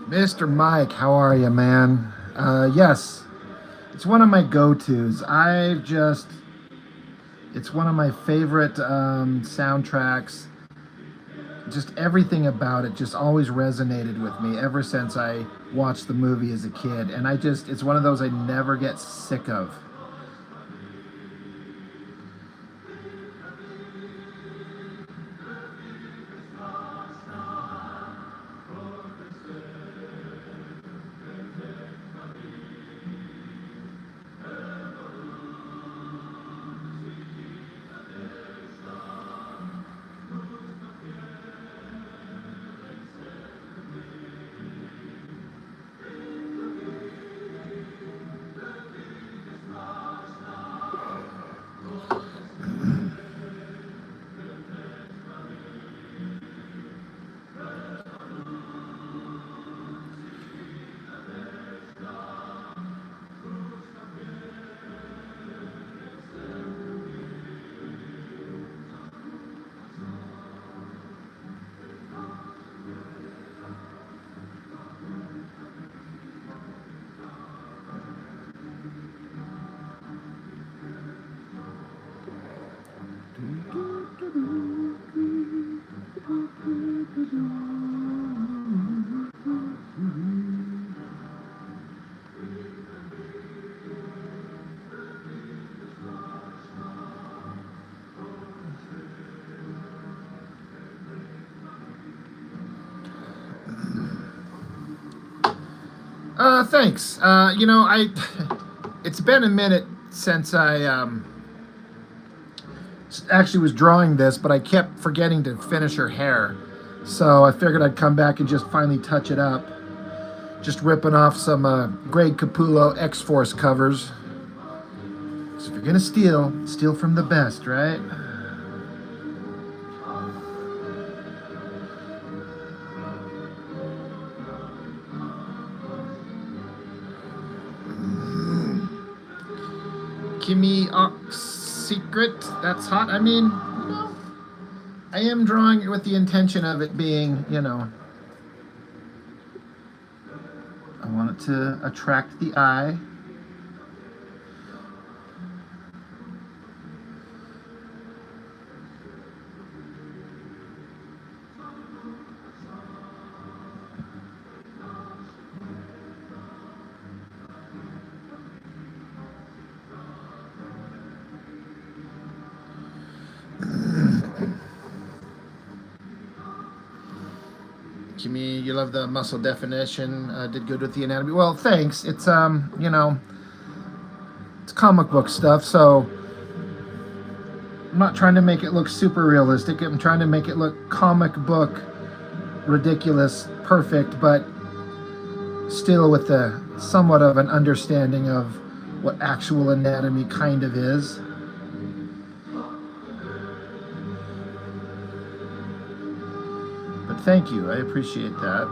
Mr. Mike, how are you, man? Yes, it's one of my go-tos. It's one of my favorite soundtracks. Just everything about it just always resonated with me ever since I watched the movie as a kid. And it's one of those I never get sick of. Thanks. It's been a minute since I actually was drawing this, but I kept forgetting to finish her hair. So I figured I'd come back and just finally touch it up. Just ripping off some Greg Capullo X Force covers. So if you're gonna steal from the best, right? Kimmy Ox Secret. That's hot. I mean, I am drawing it with the intention of it being, I want it to attract the eye. Kimmy, you love the muscle definition. Did good with the anatomy. Well, thanks. It's comic book stuff, so I'm not trying to make it look super realistic. I'm trying to make it look comic book, ridiculous, perfect, but still with a somewhat of an understanding of what actual anatomy kind of is. But thank you. I appreciate that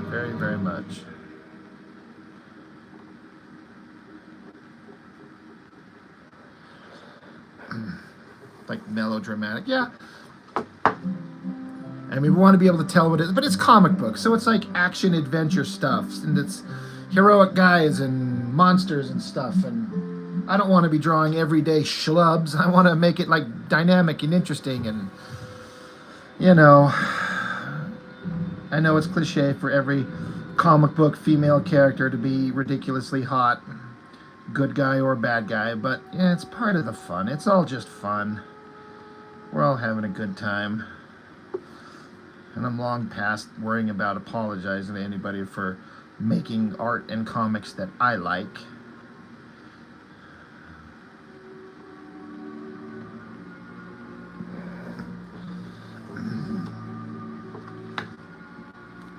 very, very much. Like melodramatic. Yeah. I mean, we want to be able to tell what it is, but it's comic book, so it's like action adventure stuff, and it's heroic guys and monsters and stuff. And I don't want to be drawing everyday schlubs. I want to make it like dynamic and interesting, and you know, I know it's cliche for every comic book female character to be ridiculously hot, good guy or bad guy, but yeah, it's part of the fun. It's all just fun. We're all having a good time. And I'm long past worrying about apologizing to anybody for making art and comics that I like.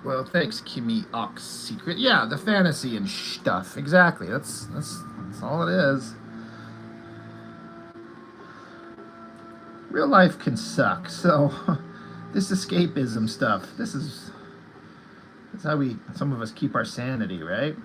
Well, thanks, Kimmy Ox Secret. Yeah, the fantasy and stuff. Exactly. That's all it is. Real life can suck, so this escapism stuff. That's how some of us keep our sanity, right?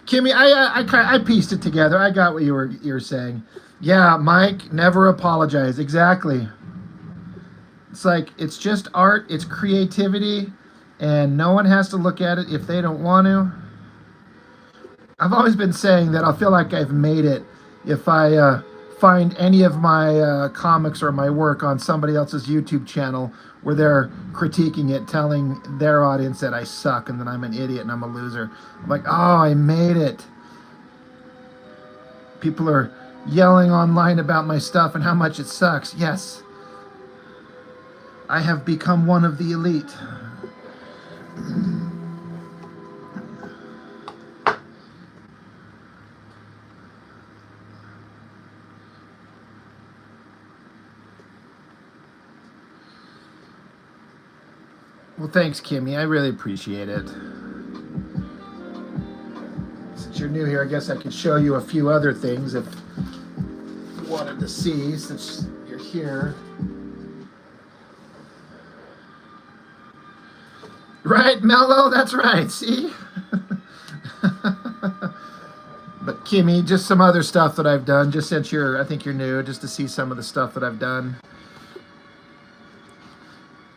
Kimmy, I pieced it together. I got what you were saying. Yeah, Mike, never apologize. Exactly. It's like it's just art, it's creativity, and no one has to look at it if they don't want to. I've always been saying that I feel like I've made it if I find any of my comics or my work on somebody else's YouTube channel where they're critiquing it, telling their audience that I suck and that I'm an idiot and I'm a loser. I'm like, oh, I made it. People are yelling online about my stuff and how much it sucks. Yes, I have become one of the elite. Well, thanks, Kimmy. I really appreciate it. Since you're new here, I guess I could show you a few other things if you wanted to see, since you're here. Right, Mello? That's right. See? But Kimmy, just some other stuff that I've done, just since I think you're new, just to see some of the stuff that I've done.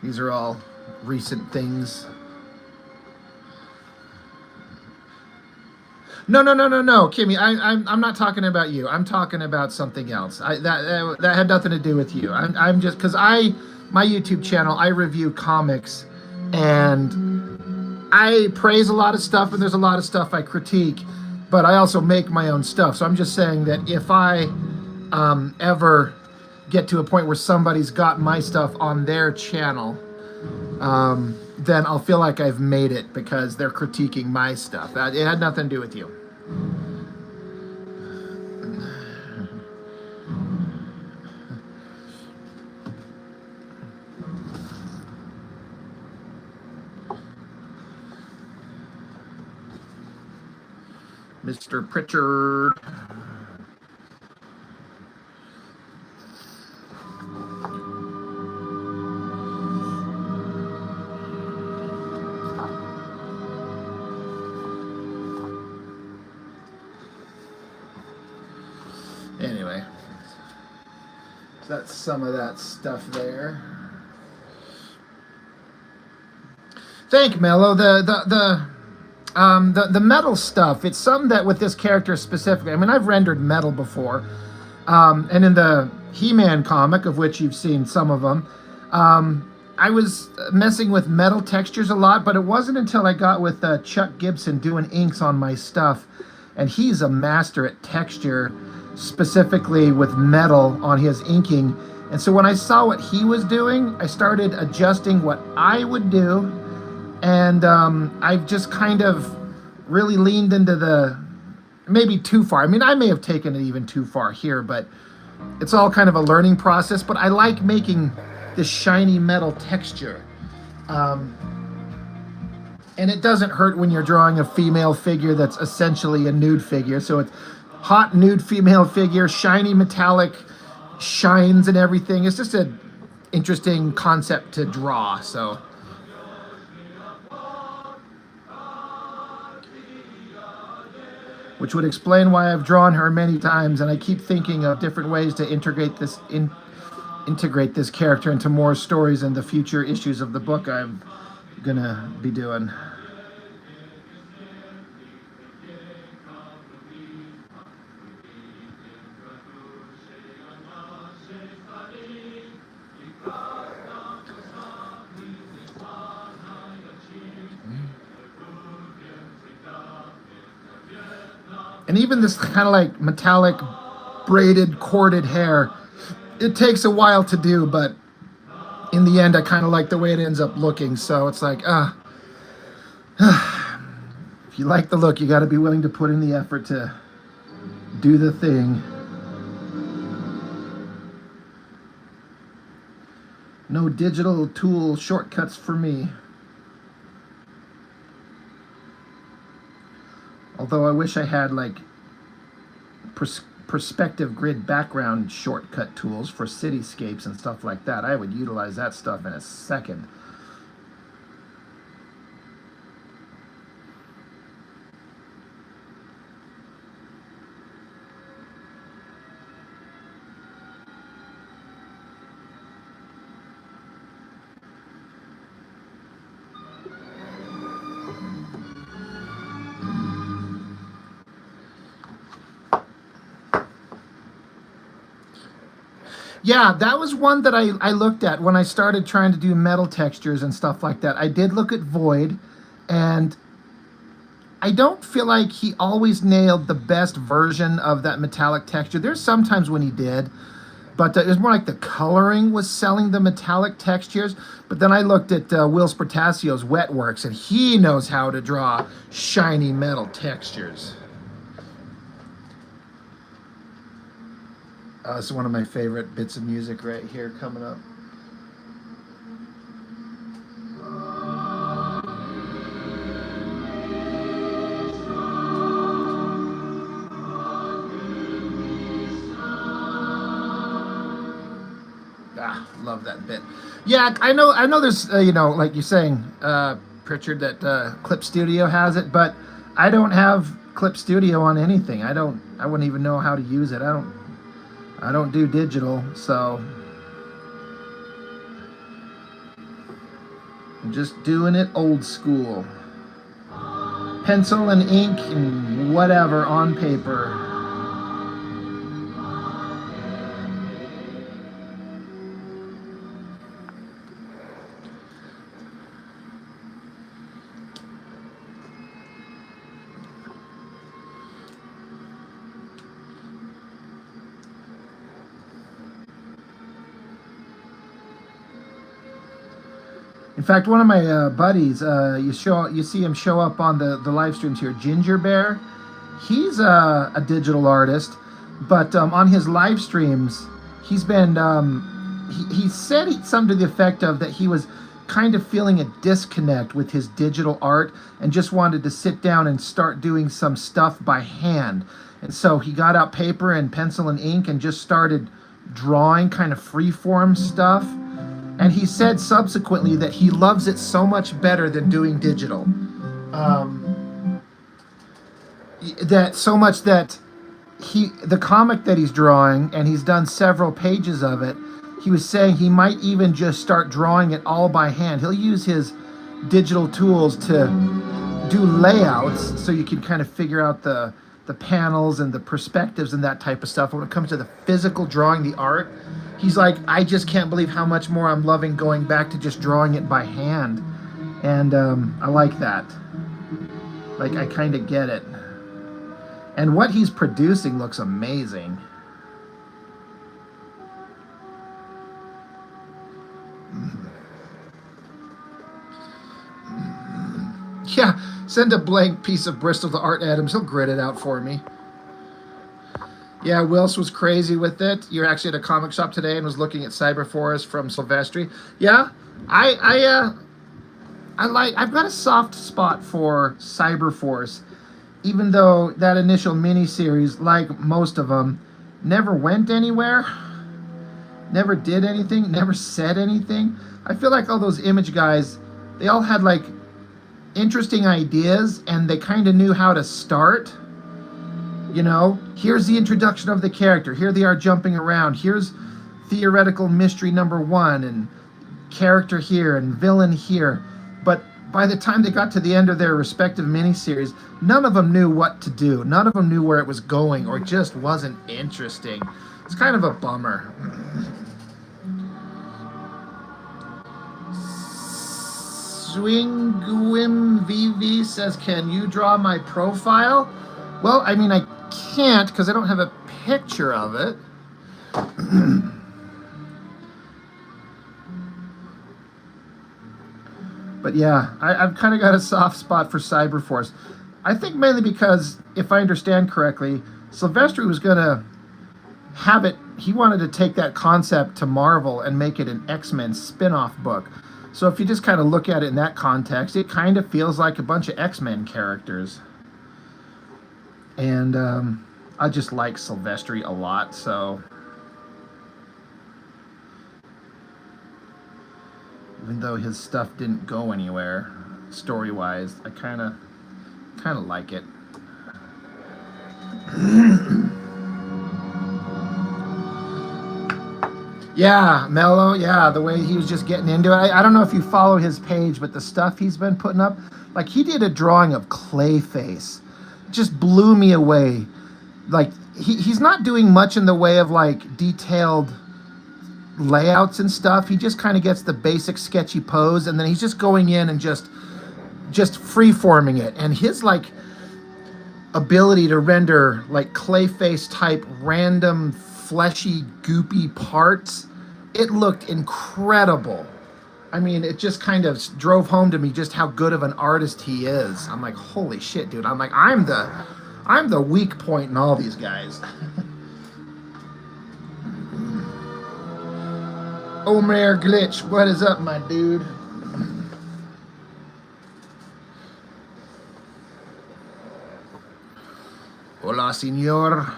These are all recent things. No, Kimmy. I'm not talking about you. I'm talking about something else. That had nothing to do with you. I'm just because my YouTube channel, I review comics, and I praise a lot of stuff, and there's a lot of stuff I critique, but I also make my own stuff. So I'm just saying that if I ever get to a point where somebody's got my stuff on their channel, then I'll feel like I've made it because they're critiquing my stuff. It had nothing to do with you. Mr. Pritchard. Anyway, so that's some of that stuff there. Thank Mello. The metal stuff. It's some that with this character specifically. I mean, I've rendered metal before, and in the He-Man comic, of which you've seen some of them, I was messing with metal textures a lot. But it wasn't until I got with Chuck Gibson doing inks on my stuff, and he's a master at texture, specifically with metal on his inking. And so when I saw what he was doing, I started adjusting what I would do. And I've just kind of really leaned into maybe too far. I mean, I may have taken it even too far here, but it's all kind of a learning process. But I like making this shiny metal texture. And it doesn't hurt when you're drawing a female figure that's essentially a nude figure. So it's hot nude female figure, shiny metallic shines and everything. It's just an interesting concept to draw. So which would explain why I've drawn her many times, and I keep thinking of different ways to integrate this character into more stories in the future issues of the book I'm gonna be doing. And even this kind of like metallic braided corded hair, it takes a while to do, but in the end I kind of like the way it ends up looking. So it's like, if you like the look, you got to be willing to put in the effort to do the thing. No digital tool shortcuts for me. Although I wish I had like perspective grid background shortcut tools for cityscapes and stuff like that. I would utilize that stuff in a second. Yeah, that was one that I looked at when I started trying to do metal textures and stuff like that. I did look at Void, and I don't feel like he always nailed the best version of that metallic texture. There's sometimes when he did, but it was more like the coloring was selling the metallic textures. But then I looked at Will Spartacio's Wetworks, and he knows how to draw shiny metal textures. This is one of my favorite bits of music right here coming up. Love that bit. Yeah, I know. There's like you're saying, Pritchard, that Clip Studio has it, but I don't have Clip Studio on anything. I wouldn't even know how to use it. I don't do digital, so I'm just doing it old school. Pencil and ink and whatever on paper. In fact, one of my buddies, you see him show up on the live streams here, Ginger Bear. He's a digital artist, but on his live streams, he's been he said something to the effect of that he was kind of feeling a disconnect with his digital art and just wanted to sit down and start doing some stuff by hand. And so he got out paper and pencil and ink and just started drawing kind of freeform stuff. And he said subsequently that he loves it so much better than doing digital. That so much that the comic that he's drawing, and he's done several pages of it, he was saying he might even just start drawing it all by hand. He'll use his digital tools to do layouts so you can kind of figure out the panels and the perspectives and that type of stuff. When it comes to the physical drawing, the art, he's like, I just can't believe how much more I'm loving going back to just drawing it by hand. And I like that. Like, I kind of get it. And what he's producing looks amazing. Yeah, send a blank piece of Bristol to Art Adams. He'll grit it out for me. Yeah, Wills was crazy with it. You're actually at a comic shop today and was looking at Cyberforce from Silvestri. Yeah, I've got a soft spot for Cyberforce, even though that initial miniseries, like most of them, never went anywhere, never did anything, never said anything. I feel like all those Image guys, they all had like interesting ideas and they kind of knew how to start. You know, here's the introduction of the character. Here they are jumping around. Here's theoretical mystery number 1 and character here and villain here. But by the time they got to the end of their respective miniseries, none of them knew what to do. None of them knew where it was going, or it just wasn't interesting. It's kind of a bummer. Swingwim VV says, can you draw my profile? Well, I mean, I can't because I don't have a picture of it. But yeah, I've kind of got a soft spot for Cyberforce. I think mainly because, if I understand correctly, Silvestri was going to have it, he wanted to take that concept to Marvel and make it an X-Men spin-off book. So if you just kind of look at it in that context, it kind of feels like a bunch of X-Men characters. And I just like Silvestri a lot, so even though his stuff didn't go anywhere story-wise, I kind of like it. Yeah, Mello, yeah, the way he was just getting into it. I don't know if you follow his page, but the stuff he's been putting up, like he did a drawing of Clayface. Just blew me away. Like, he's not doing much in the way of like detailed layouts and stuff. He just kind of gets the basic sketchy pose, and then he's just going in and just free forming it. And his like ability to render like Clayface type random fleshy goopy parts, it looked incredible. I mean, it just kind of drove home to me just how good of an artist he is. I'm like, holy shit, dude. I'm like, I'm the weak point in all these guys. Omer Glitch, what is up, my dude? Hola, senor.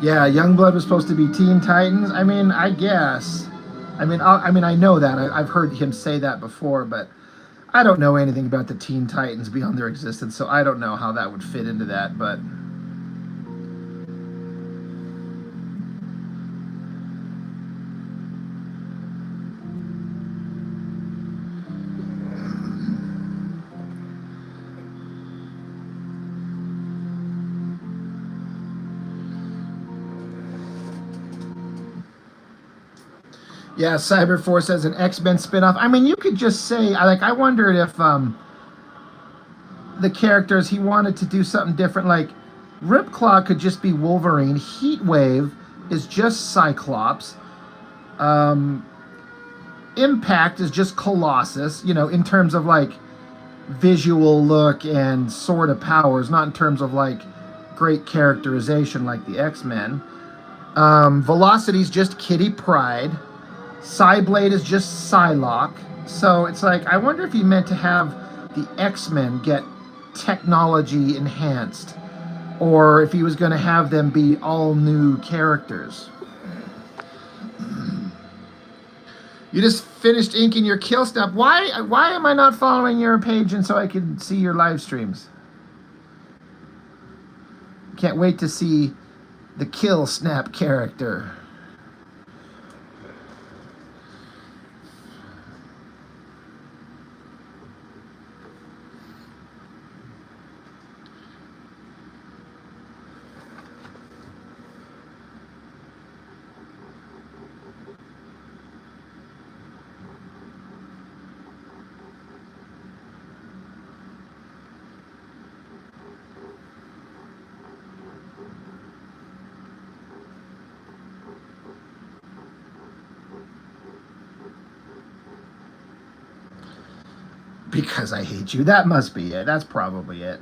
Yeah, Youngblood was supposed to be Teen Titans. I mean, I guess. I know that. I've heard him say that before, but I don't know anything about the Teen Titans beyond their existence, so I don't know how that would fit into that. But yeah, Cyberforce as an X-Men spinoff. I mean, you could just say, I wondered if the characters he wanted to do something different. Like Ripclaw could just be Wolverine. Heatwave is just Cyclops. Um, Impact is just Colossus. You know, in terms of like visual look and sort of powers, not in terms of like great characterization like the X-Men. Velocity's just Kitty Pryde. Psyblade is just Psylocke. So it's like, I wonder if he meant to have the X-Men get technology enhanced, or if he was going to have them be all new characters. You just finished inking your Kill Snap. Why am I not following your page and so I can see your live streams? Can't wait to see the Kill Snap character. Because I hate you. That must be it. That's probably it.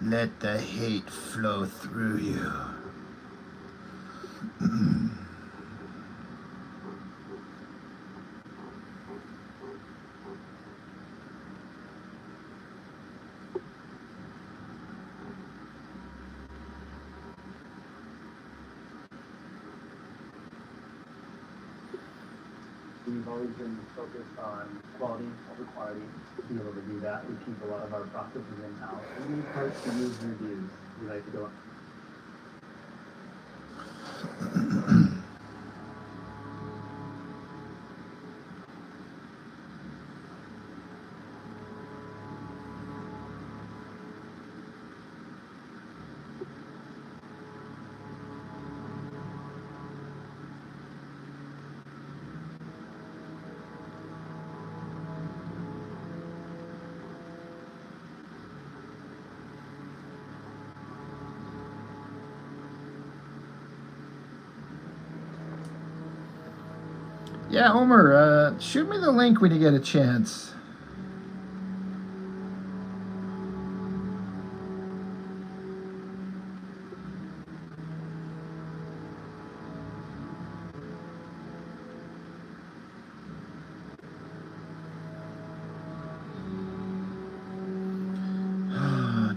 Let the hate flow through you. We've always been focused on quality over quality. To be able to do that, we keep a lot of our processes in-house. Any parts to use reviews, we like to go. Yeah, Homer, shoot me the link when you get a chance.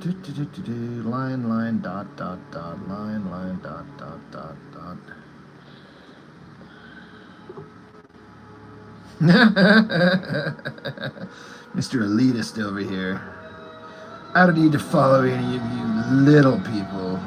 Line, dot, line, dot. Mr. Elitist over here. I don't need to follow any of you little people.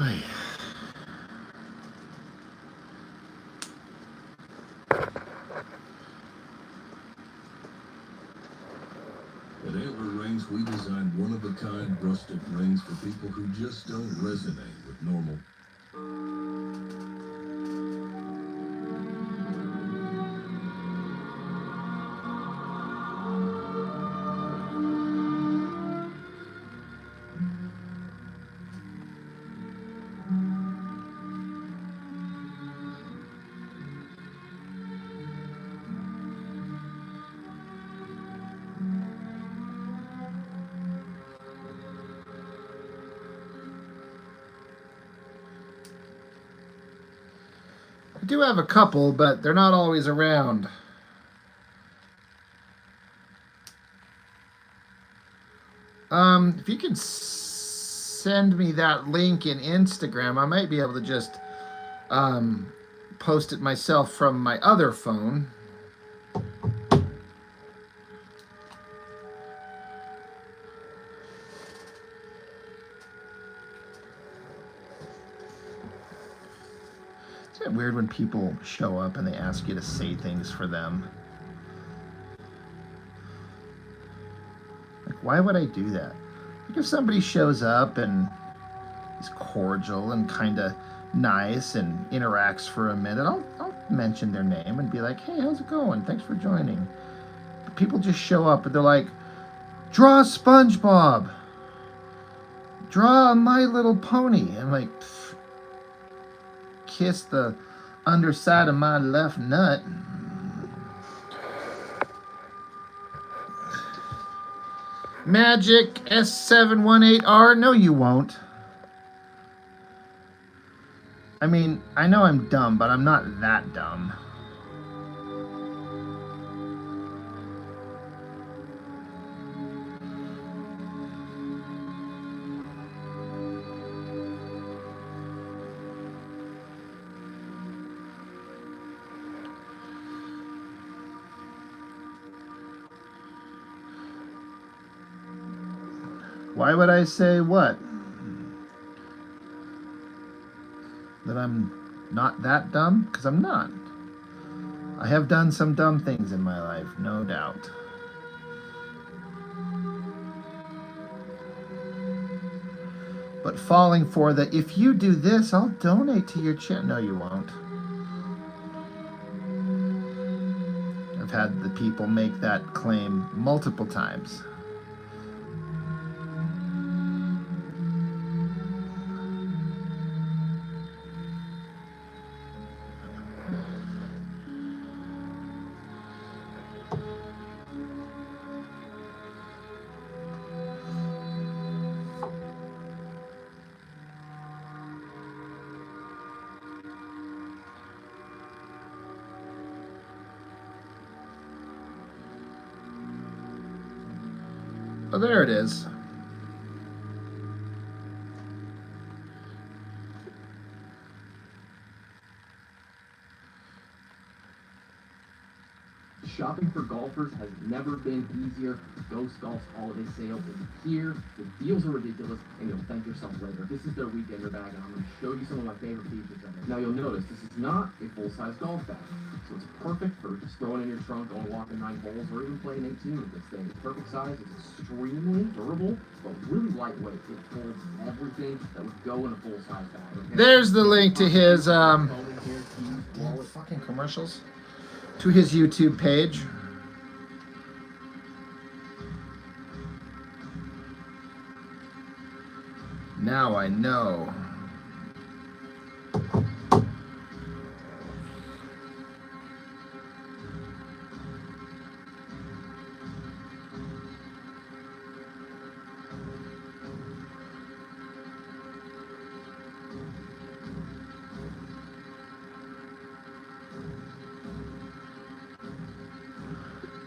Ay. At Antler Rings, we designed one-of-a-kind rustic rings for people who just don't resonate with normal. I do have a couple, but they're not always around. If you could send me that link in Instagram, I might be able to just post it myself from my other phone. Isn't it weird when people show up and they ask you to say things for them? Like, why would I do that? Like, if somebody shows up and is cordial and kind of nice and interacts for a minute, I'll mention their name and be like, hey, how's it going? Thanks for joining. But people just show up and they're like, draw SpongeBob. Draw a My Little Pony. I'm like, kiss the underside of my left nut. Magic S718R. No, you won't. I mean, I know I'm dumb, but I'm not that dumb. Why would I say what? That I'm not that dumb? Because I'm not. I have done some dumb things in my life, no doubt. But falling for the, if you do this, I'll donate to your charity. No, you won't. I've had the people make that claim multiple times. Oh, there it is. Shopping for golfers has never been easier. Ghost Golf's holiday sale is here. The deals are ridiculous, and you'll thank yourself later. This is their weekender bag, and I'm going to show you some of my favorite features of it. Now you'll notice this is not a full-size golf bag, so it's perfect for just throwing in your trunk, going walking 9 holes, or even playing 18 with this thing. It's perfect size. It's extremely durable, but really lightweight. It holds everything that would go in a full-size bag. Okay? There's the link to his Phone in here, keys, wallet. fucking commercials. To his YouTube page. Now I know.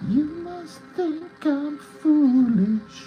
You must think I'm foolish.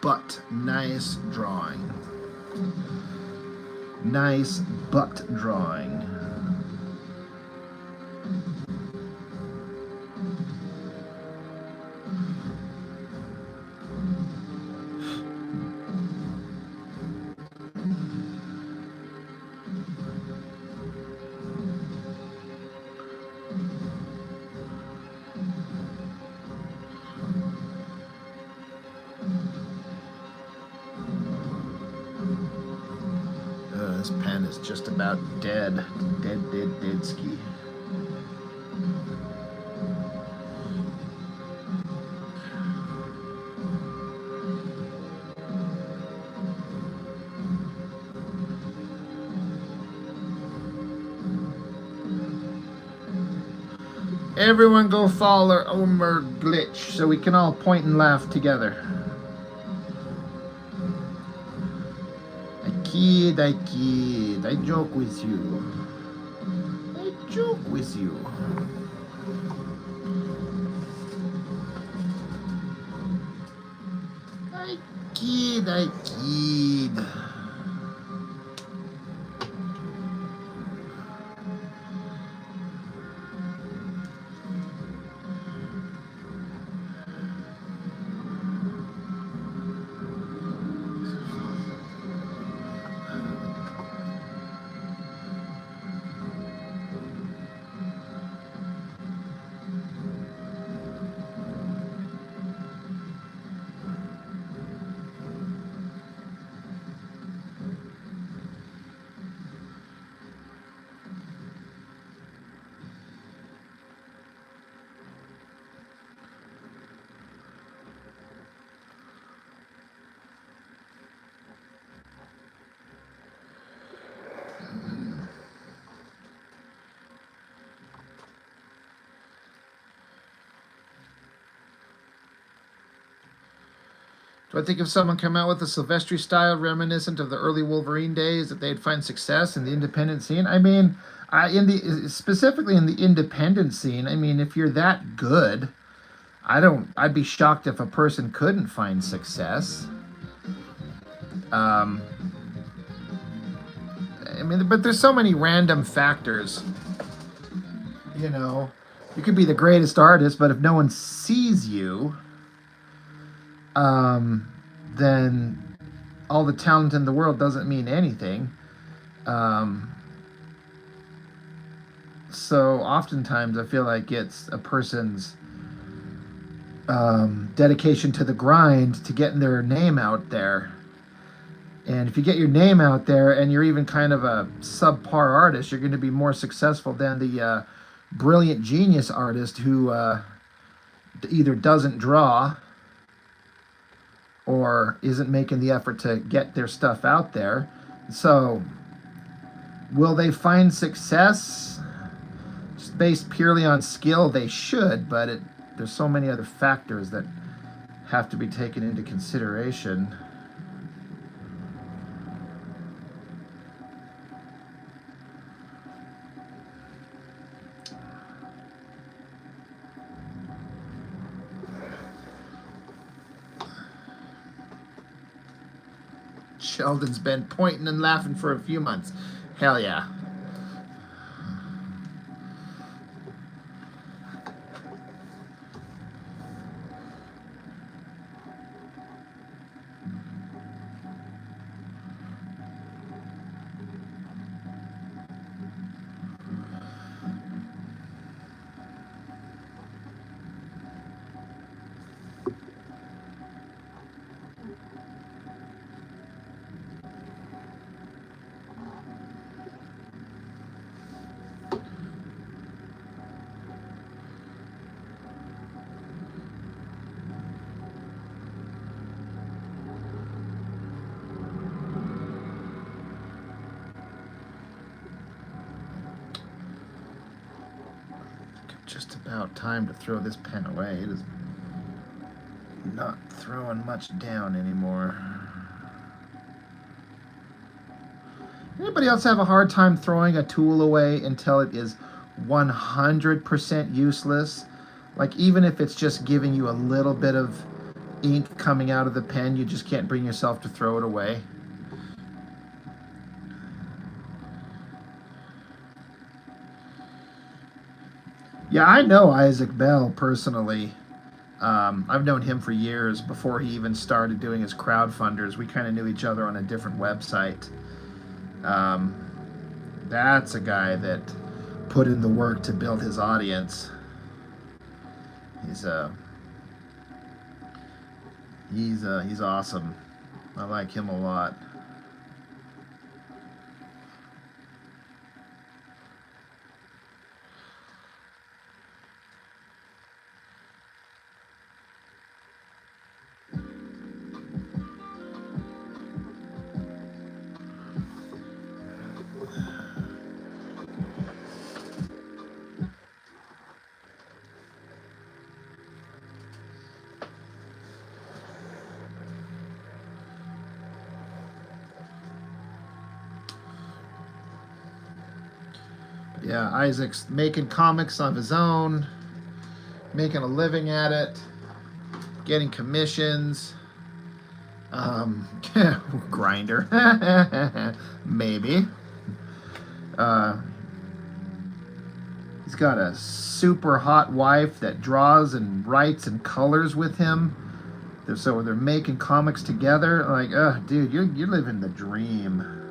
But nice drawing. Nice butt drawing. This pen is just about dead. Dead ski. Everyone go follow Omer Glitch so we can all point and laugh together. I kid, I joke with you. I joke with you. I kid. Do I think if someone came out with a Silvestri style reminiscent of the early Wolverine days, that they'd find success in the independent scene? I mean, specifically in the independent scene, I mean, if you're that good, I'd be shocked if a person couldn't find success. I mean, but there's so many random factors. You know, you could be the greatest artist, but if no one sees you, then all the talent in the world doesn't mean anything. So oftentimes I feel like it's a person's dedication to the grind to getting their name out there And if you get your name out there and you're even kind of a subpar artist, you're going to be more successful than the brilliant genius artist who either doesn't draw or isn't making the effort to get their stuff out there. So, will they find success just based purely on skill? They should, but there's so many other factors that have to be taken into consideration. Sheldon's been pointing and laughing for a few months. Hell yeah. Just about time to throw this pen away. It is not throwing much down anymore. Anybody else have a hard time throwing a tool away until it is 100% useless? Like, even if it's just giving you a little bit of ink coming out of the pen, you just can't bring yourself to throw it away? Yeah, I know Isaac Bell personally. I've known him for years before he even started doing his crowdfunders. We kind of knew each other on a different website. That's a guy that put in the work to build his audience. He's awesome. I like him a lot. Yeah, Isaac's making comics of his own, making a living at it, getting commissions. Grinder. Maybe. He's got a super hot wife that draws and writes and colors with him. So they're making comics together. Like, dude, you're living the dream.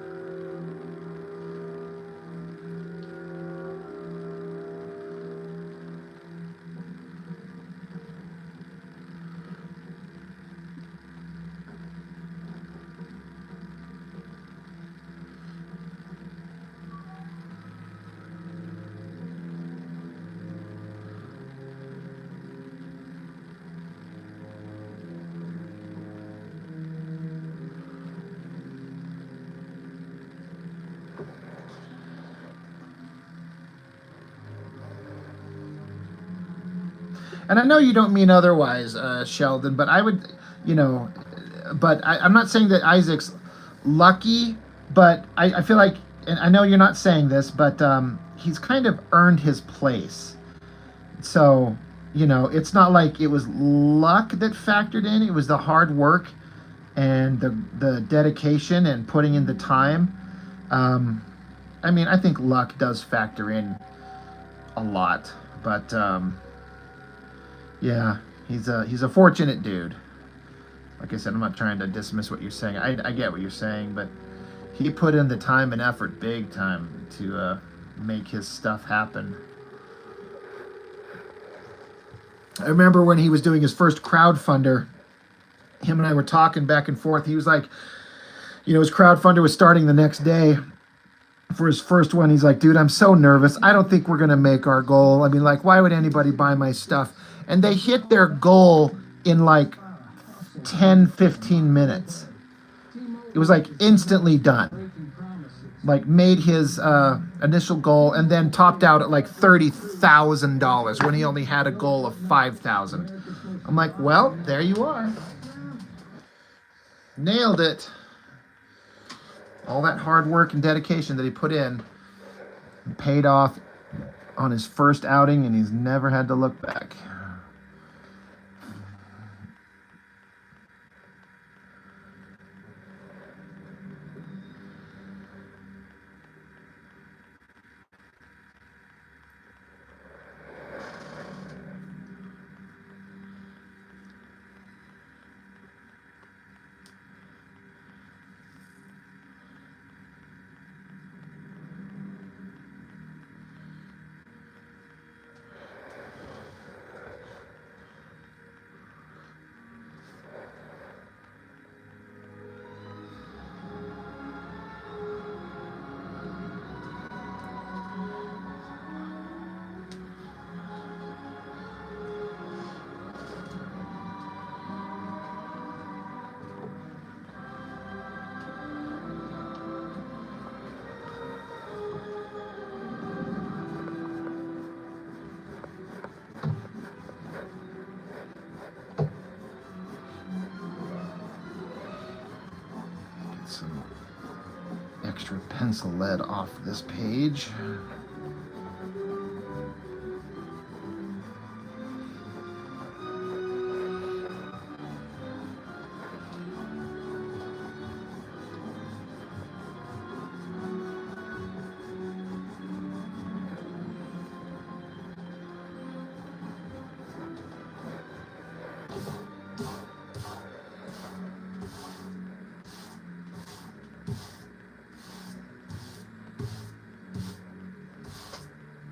And I know you don't mean otherwise, Sheldon, but I would, I'm not saying that Isaac's lucky, but I feel like, and I know you're not saying this, but he's kind of earned his place. So, it's not like it was luck that factored in. It was the hard work and the dedication and putting in the time. I think luck does factor in a lot, but yeah, he's a fortunate dude. Like I said, I'm not trying to dismiss what you're saying. I get what you're saying, but he put in the time and effort big time to make his stuff happen. I remember when he was doing his first crowdfunder, him and I were talking back and forth. He was like, his crowdfunder was starting the next day for his first one. He's like, dude, I'm so nervous. I don't think we're going to make our goal. I mean, like, why would anybody buy my stuff? And they hit their goal in like 10, 15 minutes. It was like instantly done. Like made his initial goal and then topped out at like $30,000 when he only had a goal of 5,000. I'm like, well, there you are. Nailed it. All that hard work and dedication that he put in paid off on his first outing, and he's never had to look back. Some extra pencil lead off this page.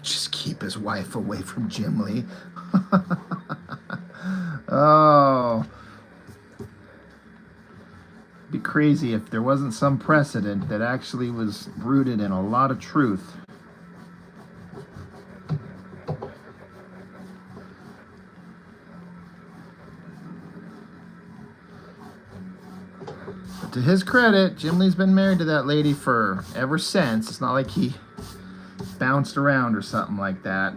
Just keep his wife away from Jim Lee. Oh. It'd be crazy if there wasn't some precedent that actually was rooted in a lot of truth. But to his credit, Jim Lee's been married to that lady for ever since. It's not like he bounced around or something like that.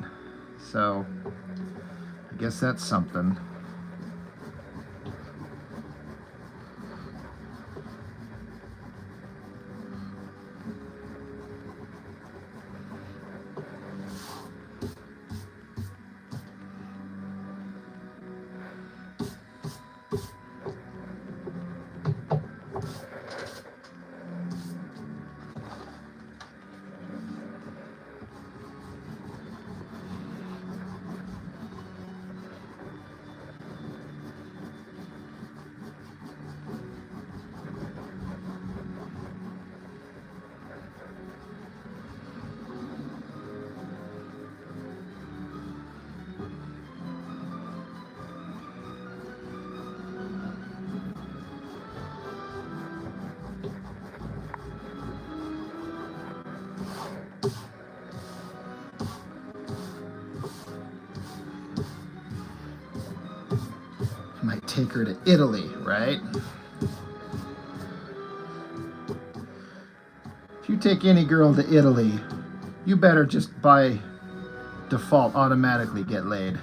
So I guess that's something. Might take her to Italy, right? If you take any girl to Italy, you better just by default automatically get laid.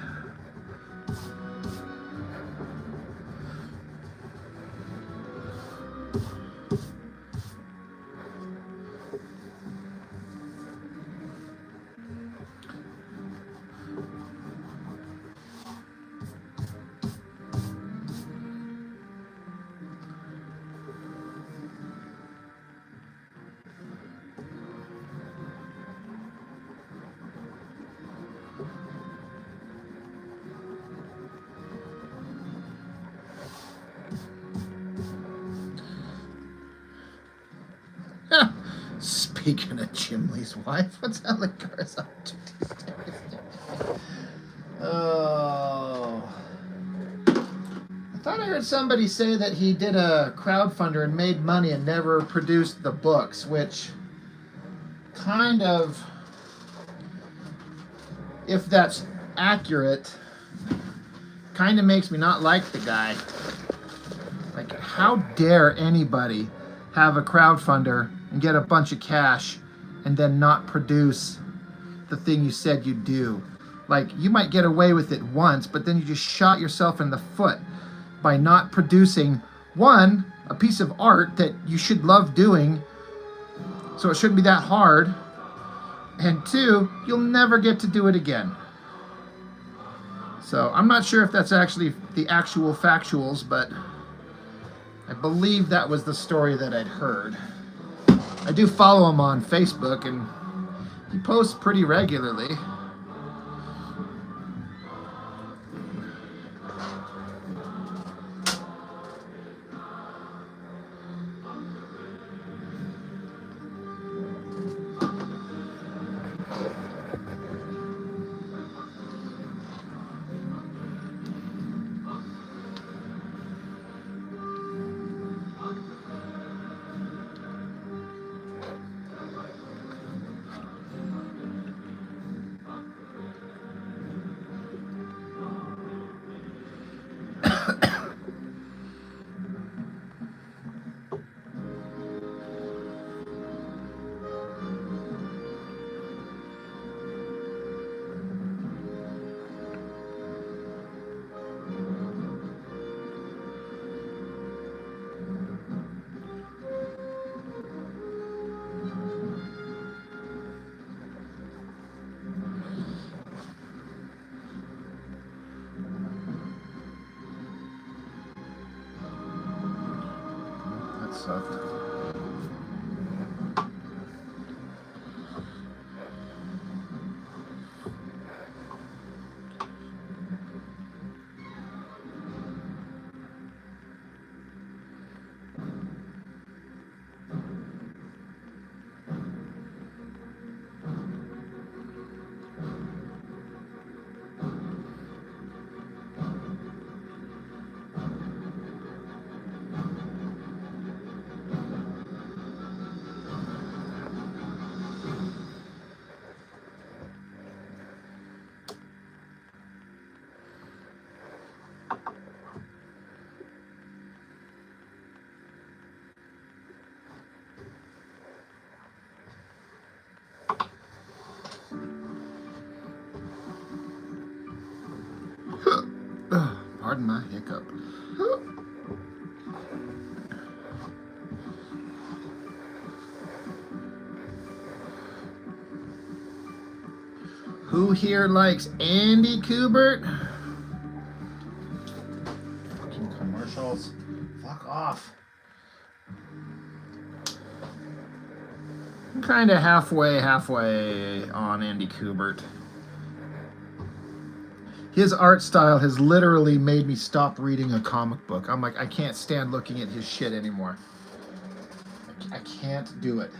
Speaking of Jim Lee's wife, what's Alec Garza up to these days? Oh. I thought I heard somebody say that he did a crowdfunder and made money and never produced the books, which kind of, if that's accurate, kind of makes me not like the guy. Like, how dare anybody have a crowdfunder and get a bunch of cash and then not produce the thing you said you'd do? Like, you might get away with it once, but then you just shot yourself in the foot by not producing, one, a piece of art that you should love doing, so it shouldn't be that hard, and two, you'll never get to do it again. So I'm not sure if that's actually the actual factuals, but I believe that was the story that I'd heard. I do follow him on Facebook, and he posts pretty regularly. That sucked. Pardon my hiccup. Who here likes Andy Kubert? Fucking commercials. Fuck off. I'm kind of halfway on Andy Kubert. His art style has literally made me stop reading a comic book. I'm like, I can't stand looking at his shit anymore. I can't do it.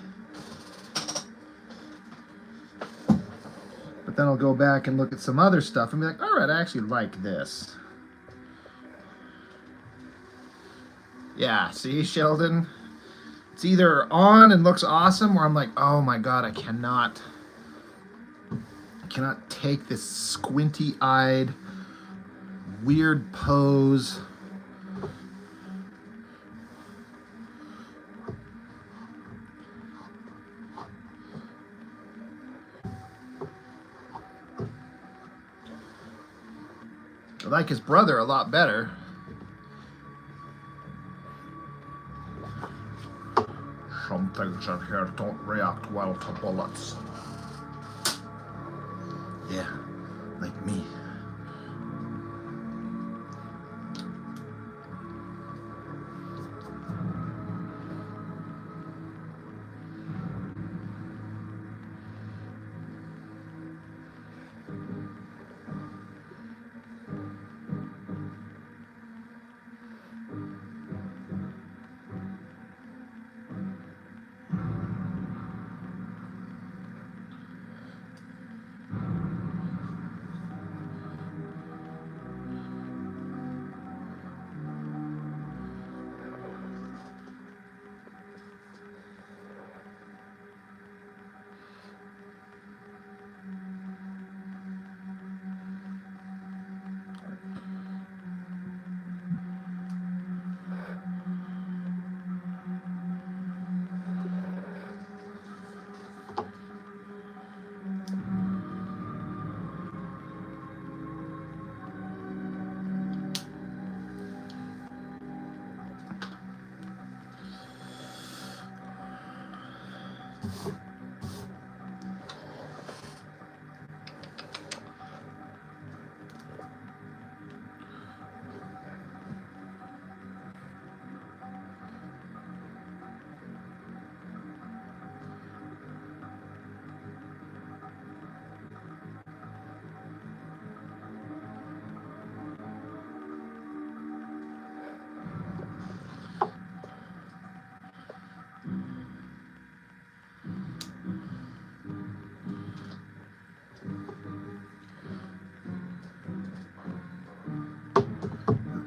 But then I'll go back and look at some other stuff and be like, all right, I actually like this. Yeah, see, Sheldon? It's either on and looks awesome, or I'm like, oh my god, I cannot take this squinty-eyed, weird pose. I like his brother a lot better. Some things in here don't react well to bullets. Yeah, like me.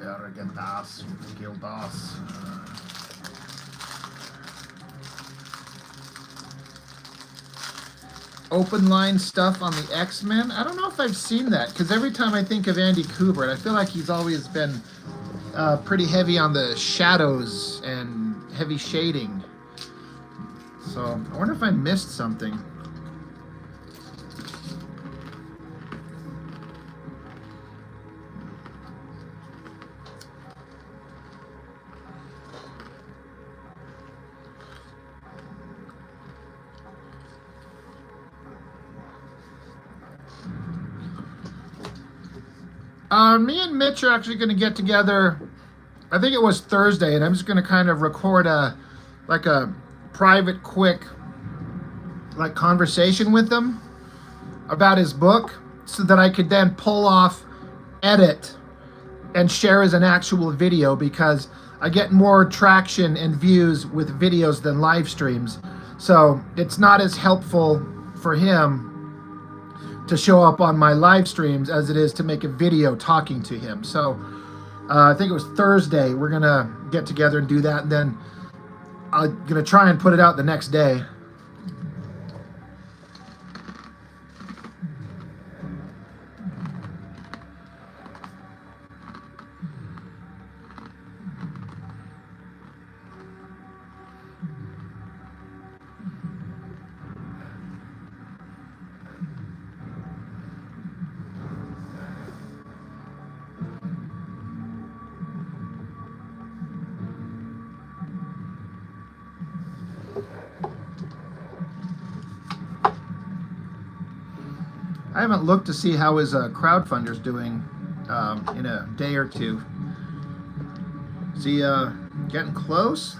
Arrogant ass, guild ass. Open line stuff on the X-Men. I don't know if I've seen that, because every time I think of Andy Kubert, I feel like he's always been pretty heavy on the shadows and heavy shading. So I wonder if I missed something. Me and Mitch are actually going to get together. I think it was Thursday, and I'm just going to kind of record a private, quick, conversation with him about his book, so that I could then pull off, edit, and share as an actual video, because I get more traction and views with videos than live streams. So it's not as helpful for him to show up on my live streams as it is to make a video talking to him. So I think it was Thursday. We're gonna get together and do that, and then I'm gonna try and put it out the next day. I haven't looked to see how his crowdfunder's doing in a day or two. Is he getting close?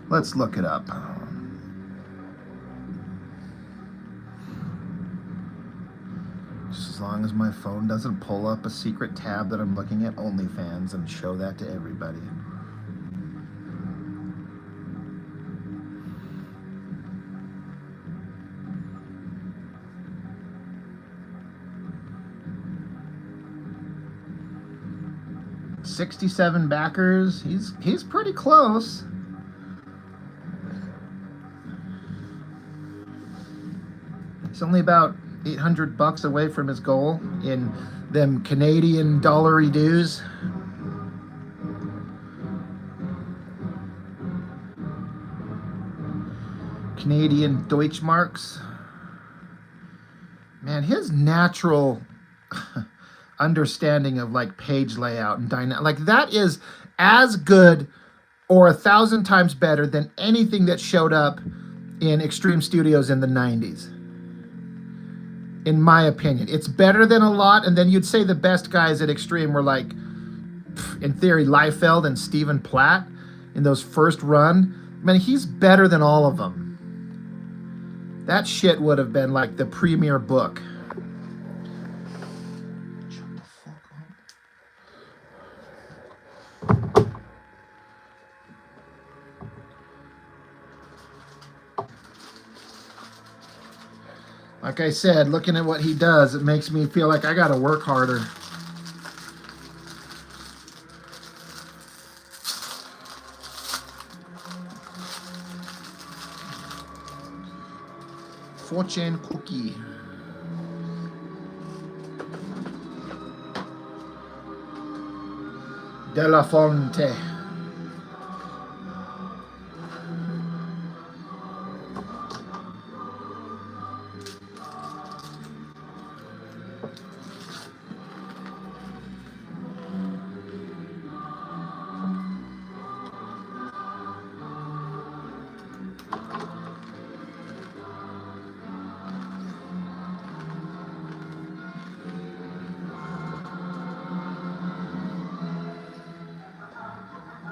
Let's look it up. Just as long as my phone doesn't pull up a secret tab that I'm looking at OnlyFans and show that to everybody. $67 backers. He's pretty close. He's only about $800 away from his goal in them Canadian dollary dues. Canadian Deutschmarks. Man, his natural understanding of page layout and that is as good or 1,000 times better than anything that showed up in Extreme Studios in the 90s. In my opinion, it's better than a lot. And then you'd say the best guys at Extreme were in theory, Liefeld and Stephen Platt in those first run. I mean, he's better than all of them. That shit would have been the premier book. Shut the fuck up. Like I said, looking at what he does, it makes me feel like I gotta work harder. Fortune cookie. De La Fonte.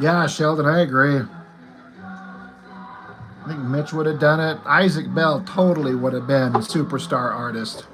Yeah, Sheldon, I agree. I think Mitch would have done it. Isaac Bell totally would have been a superstar artist.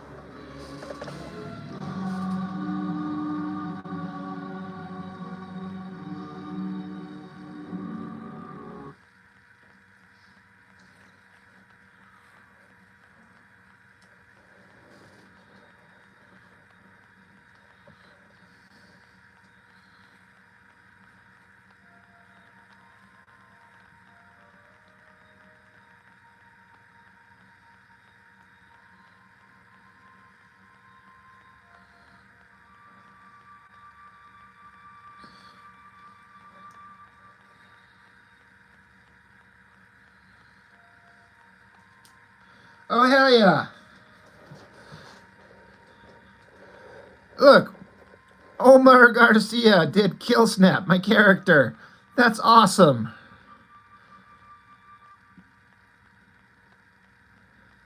Oh, hell yeah. Look, Omar Garcia did Kill Snap, my character. That's awesome.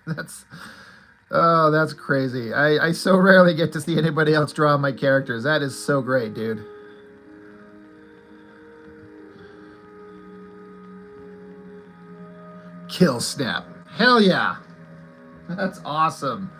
That's oh, that's crazy. I so rarely get to see anybody else draw my characters. That is so great, dude. Kill Snap. Hell yeah. That's awesome.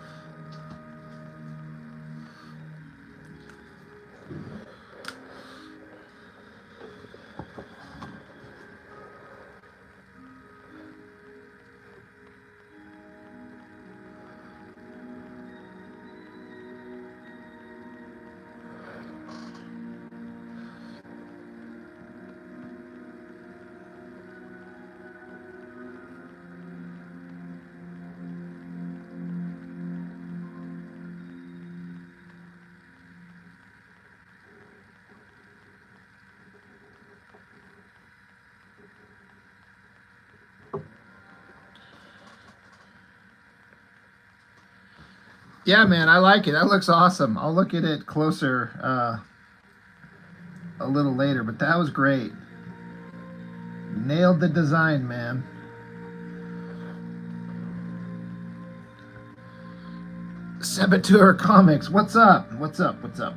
Yeah, man, I like it. That looks awesome. I'll look at it closer a little later, but that was great. Nailed the design, man. Saboteur Comics, what's up? What's up? What's up?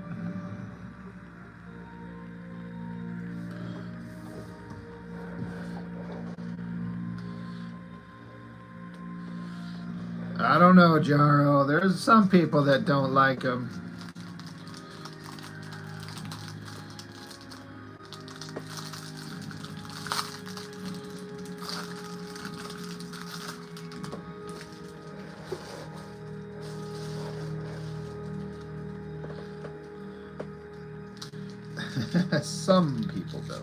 I don't know, Jaro. There's some people that don't like him. Some people don't.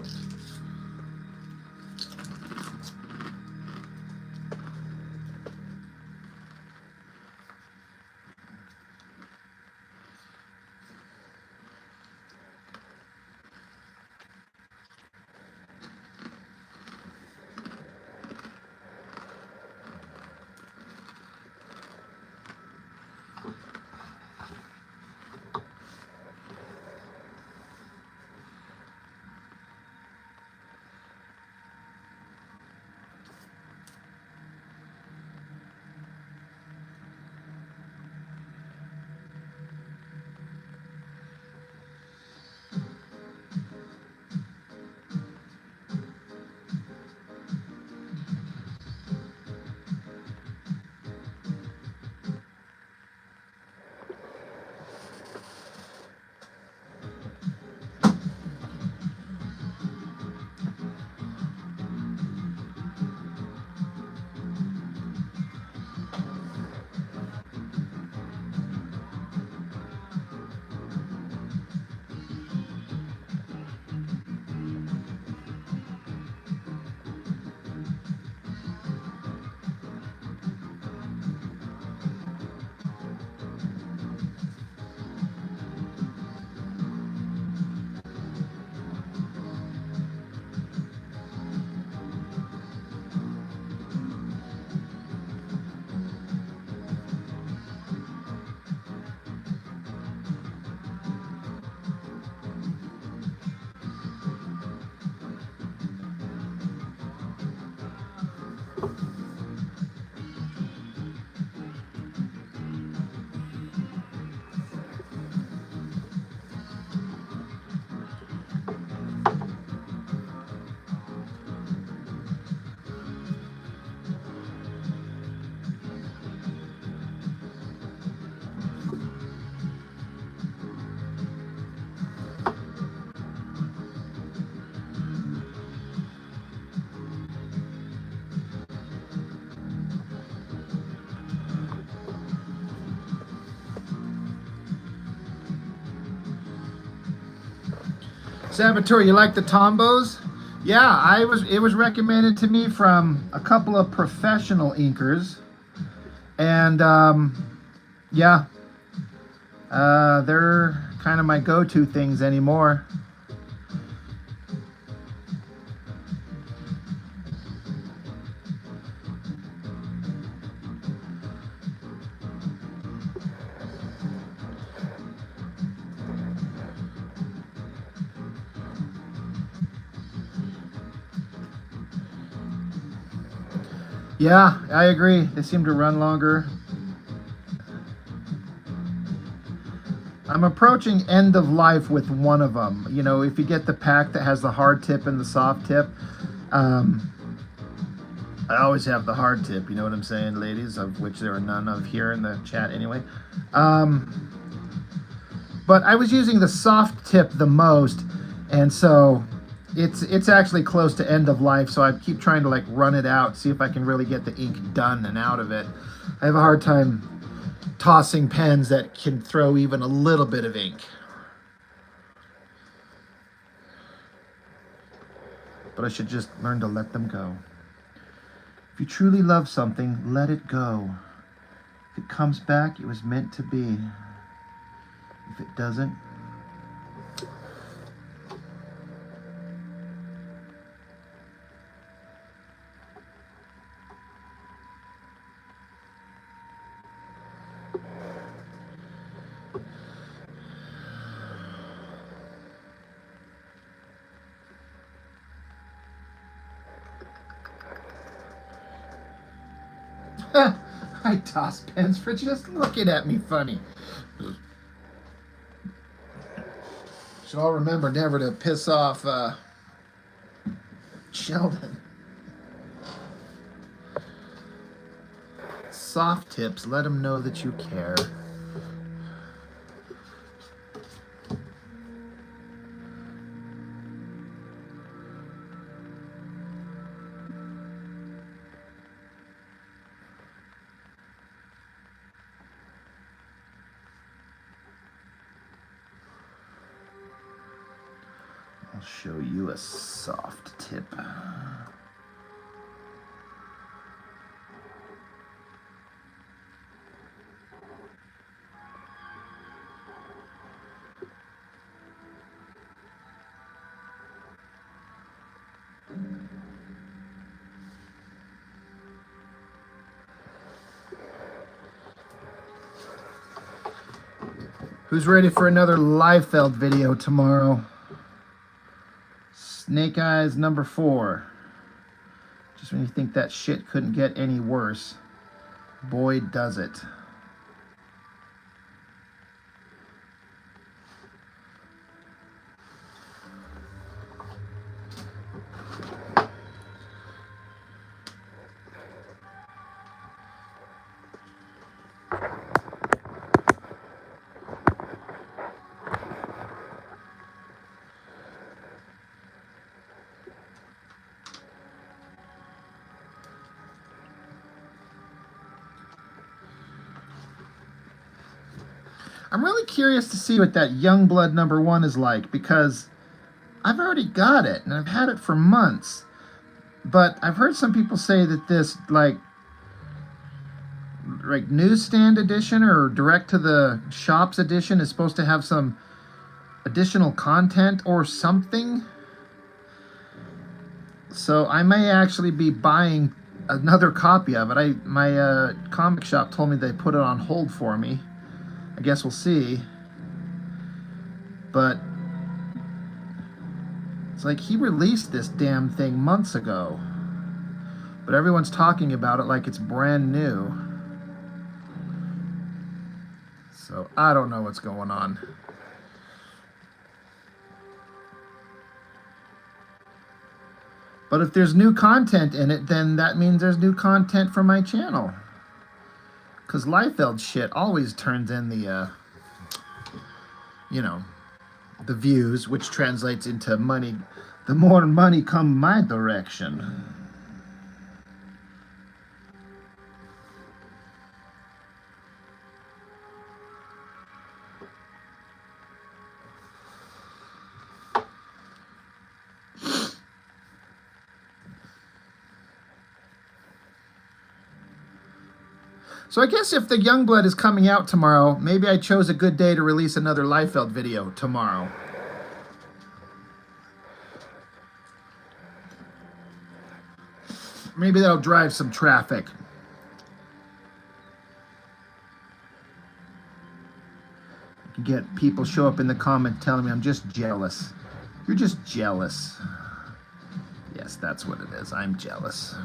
Saboteur, you like the Tombos? Yeah, it was recommended to me from a couple of professional inkers. And yeah, they're kind of my go-to things anymore. Yeah, I agree. They seem to run longer. I'm approaching end of life with one of them. You know, if you get the pack that has the hard tip and the soft tip, I always have the hard tip, you know what I'm saying, ladies, of which there are none of here in the chat anyway. But I was using the soft tip the most, and so it's actually close to end of life, so I keep trying to like run it out, see if I can really get the ink done and out of it. I have a hard time tossing pens that can throw even a little bit of ink. But I should just learn to let them go. If you truly love something, let it go. If it comes back, it was meant to be. If it doesn't, I toss pens for just looking at me funny. Should all remember never to piss off Sheldon. Soft tips, let him know that you care. I'll show you a soft tip. Who's ready for another Liefeld video tomorrow? Snake Eyes number 4. Just when you think that shit couldn't get any worse, boy does it. I'm really curious to see what that Youngblood number 1 is like, because I've already got it and I've had it for months. But I've heard some people say that this like newsstand edition or direct to the shops edition is supposed to have some additional content or something. So I may actually be buying another copy of it. My comic shop told me they put it on hold for me. I guess we'll see. But it's like he released this damn thing months ago. But everyone's talking about it like it's brand new. So I don't know what's going on. But if there's new content in it, then that means there's new content for my channel. Because Liefeld shit always turns in the, you know, the views, which translates into money. The more money come my direction. So I guess if the Youngblood is coming out tomorrow, maybe I chose a good day to release another Liefeld video tomorrow. Maybe that'll drive some traffic. Get people show up in the comment telling me I'm just jealous. You're just jealous. Yes, that's what it is. I'm jealous.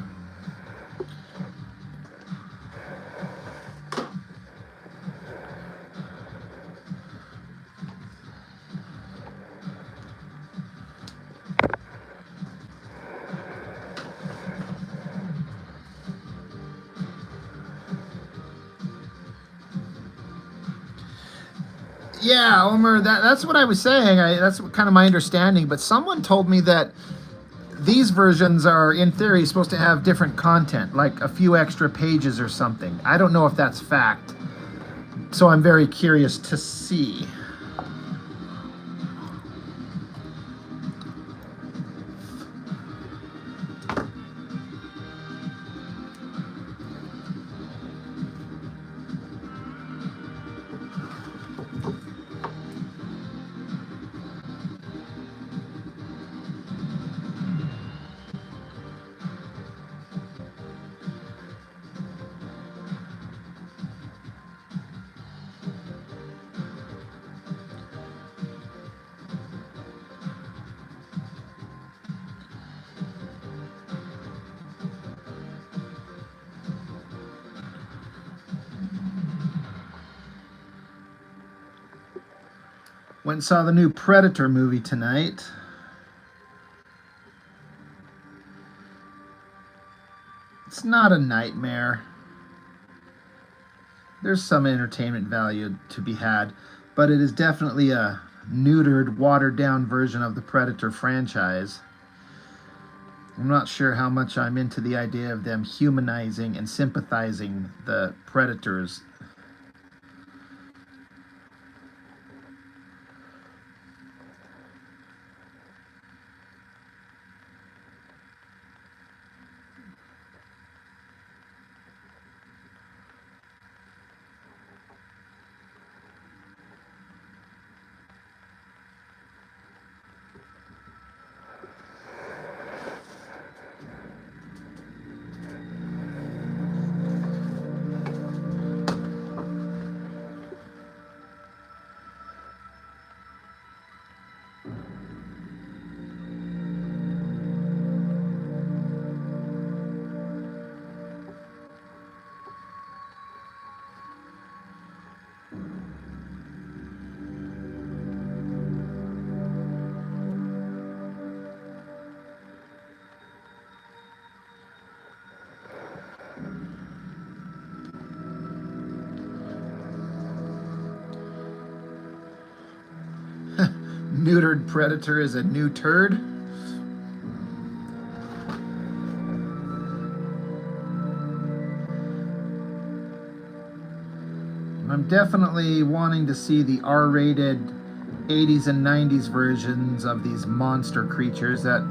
Yeah, Omer, that's what I was saying. That's kind of my understanding. But someone told me that these versions are, in theory, supposed to have different content, like a few extra pages or something. I don't know if that's fact. So I'm very curious to see. Went and saw the new Predator movie tonight. It's not a nightmare. There's some entertainment value to be had, but it is definitely a neutered, watered-down version of the Predator franchise. I'm not sure how much I'm into the idea of them humanizing and sympathizing the Predators. Neutered Predator is a new turd. I'm definitely wanting to see the R-rated 80s and 90s versions of these monster creatures that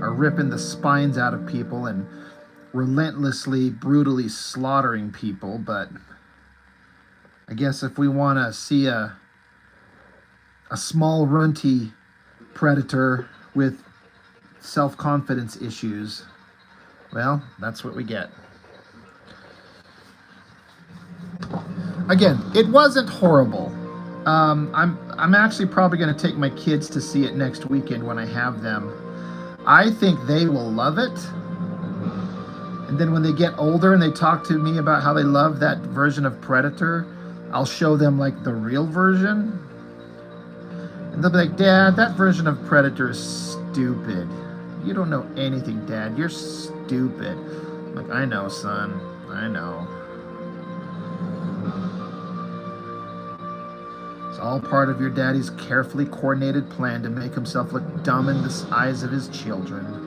are ripping the spines out of people and relentlessly, brutally slaughtering people. But I guess if we want to see a small runty predator with self-confidence issues, well, that's what we get. Again, it wasn't horrible. I'm actually probably going to take my kids to see it next weekend when I have them. I think they will love it. And then when they get older and they talk to me about how they love that version of Predator, I'll show them like the real version. And they'll be like, Dad, that version of Predator is stupid. You don't know anything, Dad. You're stupid. I'm like, I know, son. I know. It's all part of your daddy's carefully coordinated plan to make himself look dumb in the eyes of his children.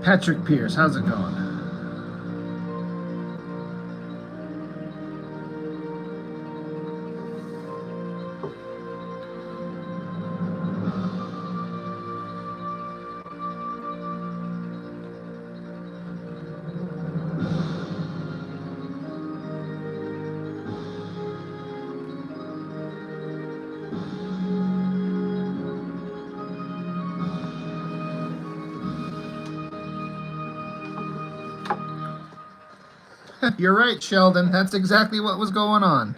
Patrick Pierce, how's it going? You're right, Sheldon. That's exactly what was going on.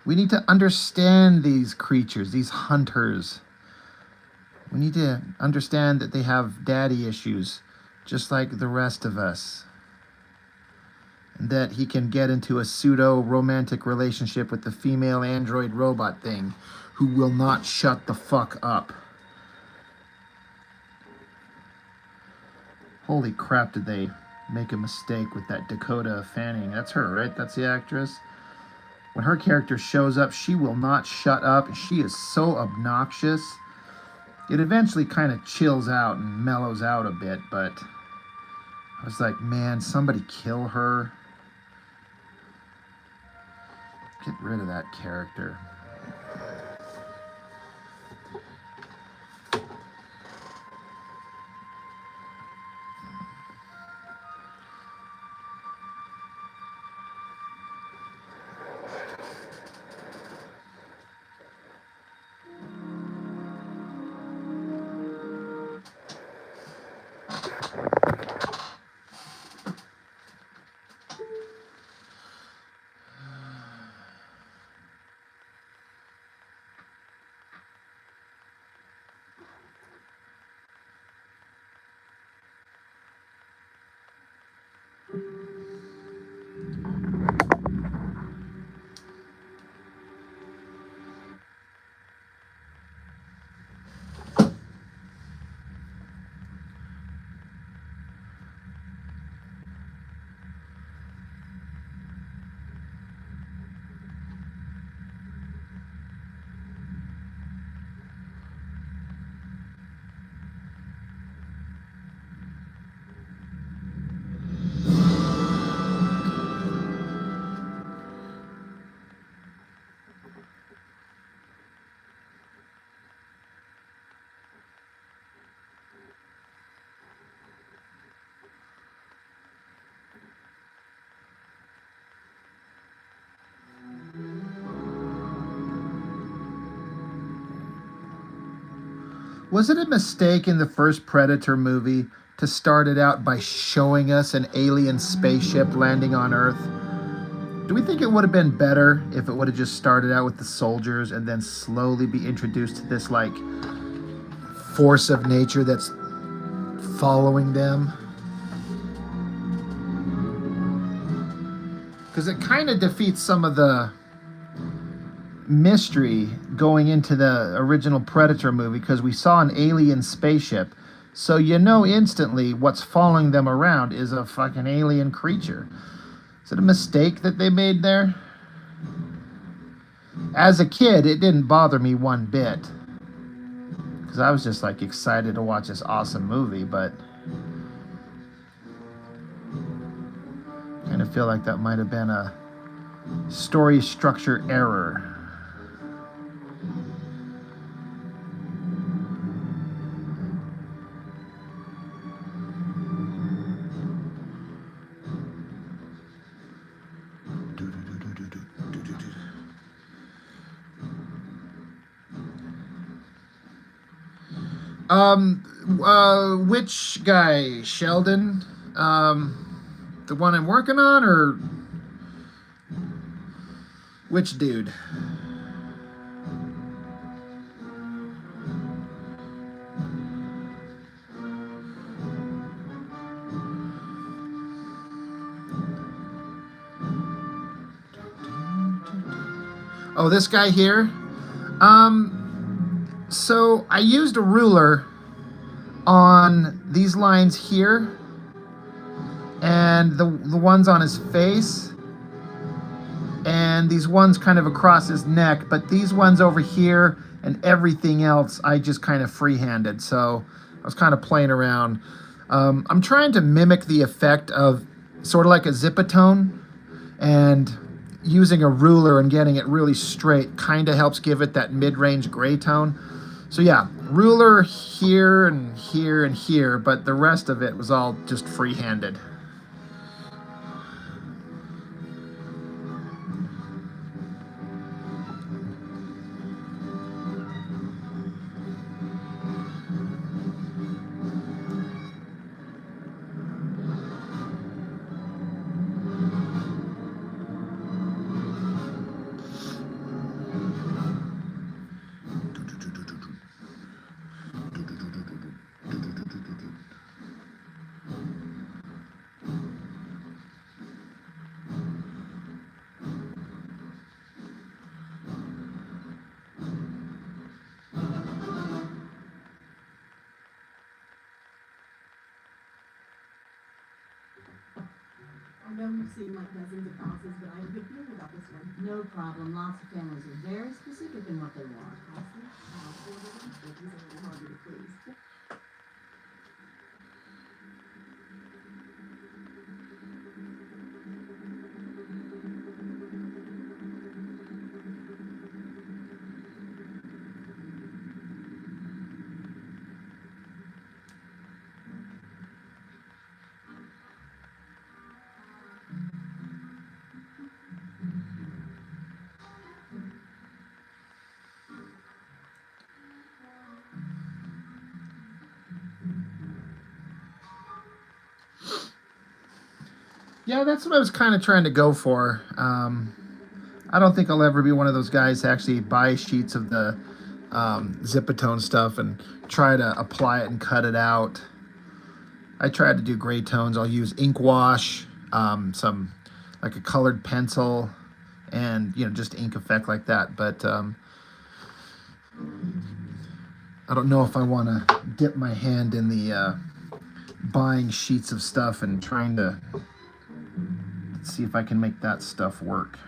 We need to understand these creatures, these hunters. We need to understand that they have daddy issues, just like the rest of us. And that he can get into a pseudo-romantic relationship with the female android robot thing, who will not shut the fuck up. Holy crap, did they make a mistake with that Dakota Fanning. That's her, right? That's the actress. When her character shows up, she will not shut up. She is so obnoxious. It eventually kind of chills out and mellows out a bit, but I was like, man, somebody kill her. Get rid of that character. Was it a mistake in the first Predator movie to start it out by showing us an alien spaceship landing on Earth? Do we think it would have been better if it would have just started out with the soldiers and then slowly be introduced to this, like, force of nature that's following them? Because it kind of defeats some of the mystery going into the original Predator movie, because we saw an alien spaceship, so you know instantly what's following them around is a fucking alien creature. Is it a mistake that they made there? As a kid, it didn't bother me one bit, because I was just like excited to watch this awesome movie, but I kind of feel like that might have been a story structure error. Which guy, Sheldon? The one I'm working on, or which dude? Oh, this guy here? So I used a ruler on these lines here and the ones on his face and these ones kind of across his neck, but these ones over here and everything else I just kind of freehanded. So I was kind of playing around. I'm trying to mimic the effect of sort of like a zipatone, and using a ruler and getting it really straight kind of helps give it that mid-range gray tone. So yeah, ruler here and here and here, but the rest of it was all just free-handed. I know we've seen like dozens of houses, but I have a good feeling about this one. No problem. Lots of families are very specific in what they want. I see. But he's a little harder to please. Yeah, that's what I was kind of trying to go for. I don't think I'll ever be one of those guys to actually buy sheets of the Zipatone stuff and try to apply it and cut it out. I tried to do gray tones. I'll use ink wash, some like a colored pencil, and just ink effect like that. But I don't know if I want to dip my hand in the buying sheets of stuff and trying to see if I can make that stuff work.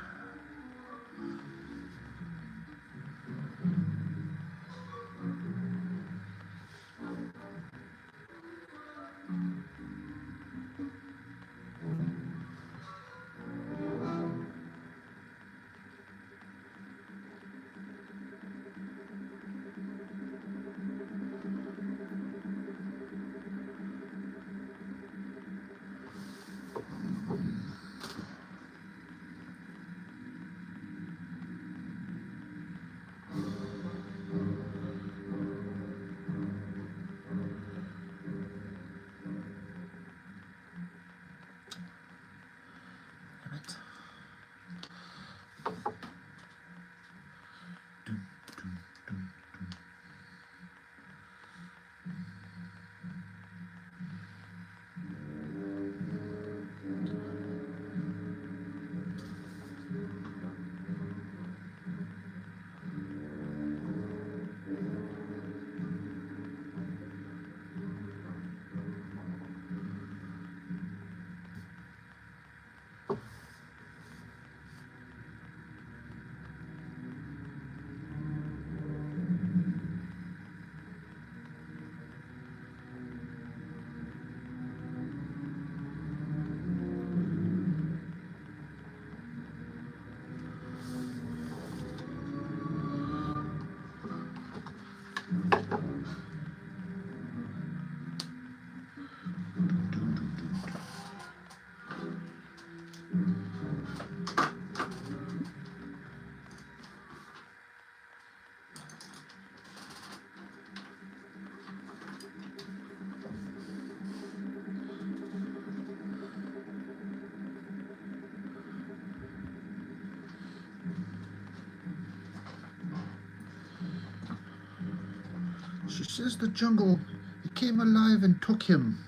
She says the jungle, it came alive and took him.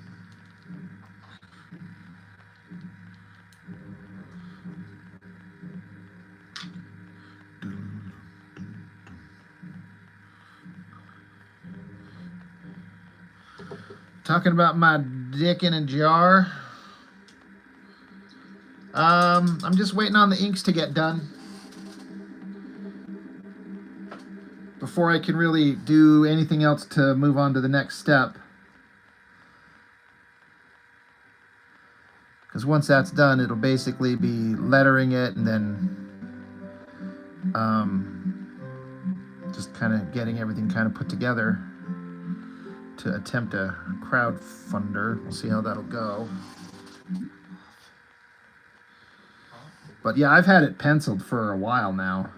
Talking about my dick in a jar. I'm just waiting on the inks to get done before I can really do anything else to move on to the next step. because once that's done, it'll basically be lettering it and then just kind of getting everything kind of put together to attempt a crowdfunder. We'll see how that'll go. But yeah, I've had it penciled for a while now.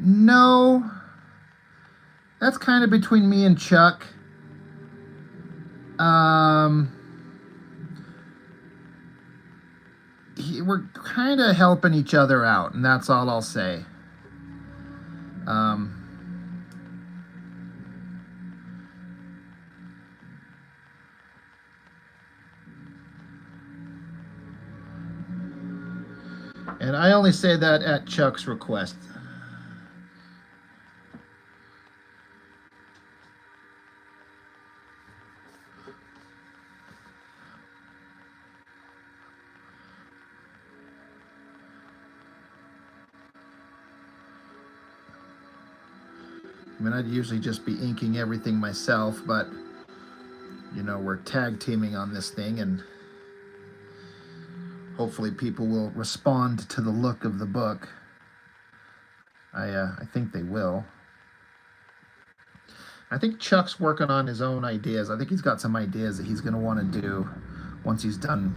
No. That's kind of between me and Chuck. We're kind of helping each other out, and that's all I'll say. And I only say that at Chuck's request. I mean, I'd usually just be inking everything myself, but, you know, we're tag teaming on this thing, and hopefully people will respond to the look of the book. I think they will. I think Chuck's working on his own ideas. I think he's got some ideas that he's going to want to do once he's done,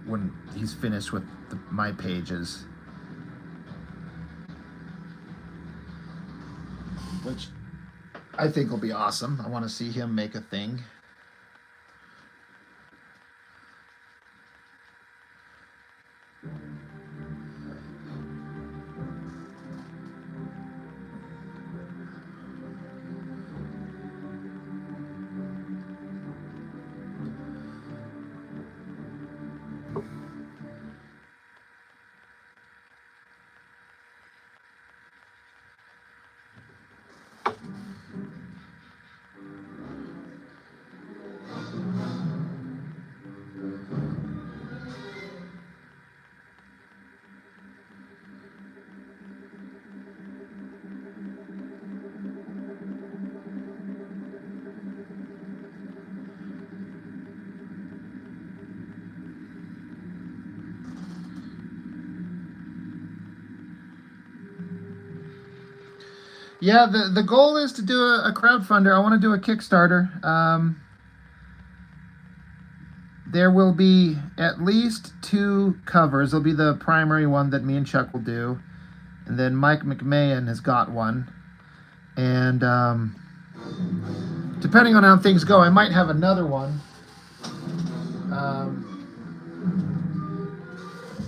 when he's finished with my pages. Which I think will be awesome. I want to see him make a thing. Yeah, the goal is to do a crowdfunder. I want to do a Kickstarter. There will be at least 2 covers. There'll be the primary one that me and Chuck will do, and then Mike McMahon has got one. And depending on how things go, I might have another one.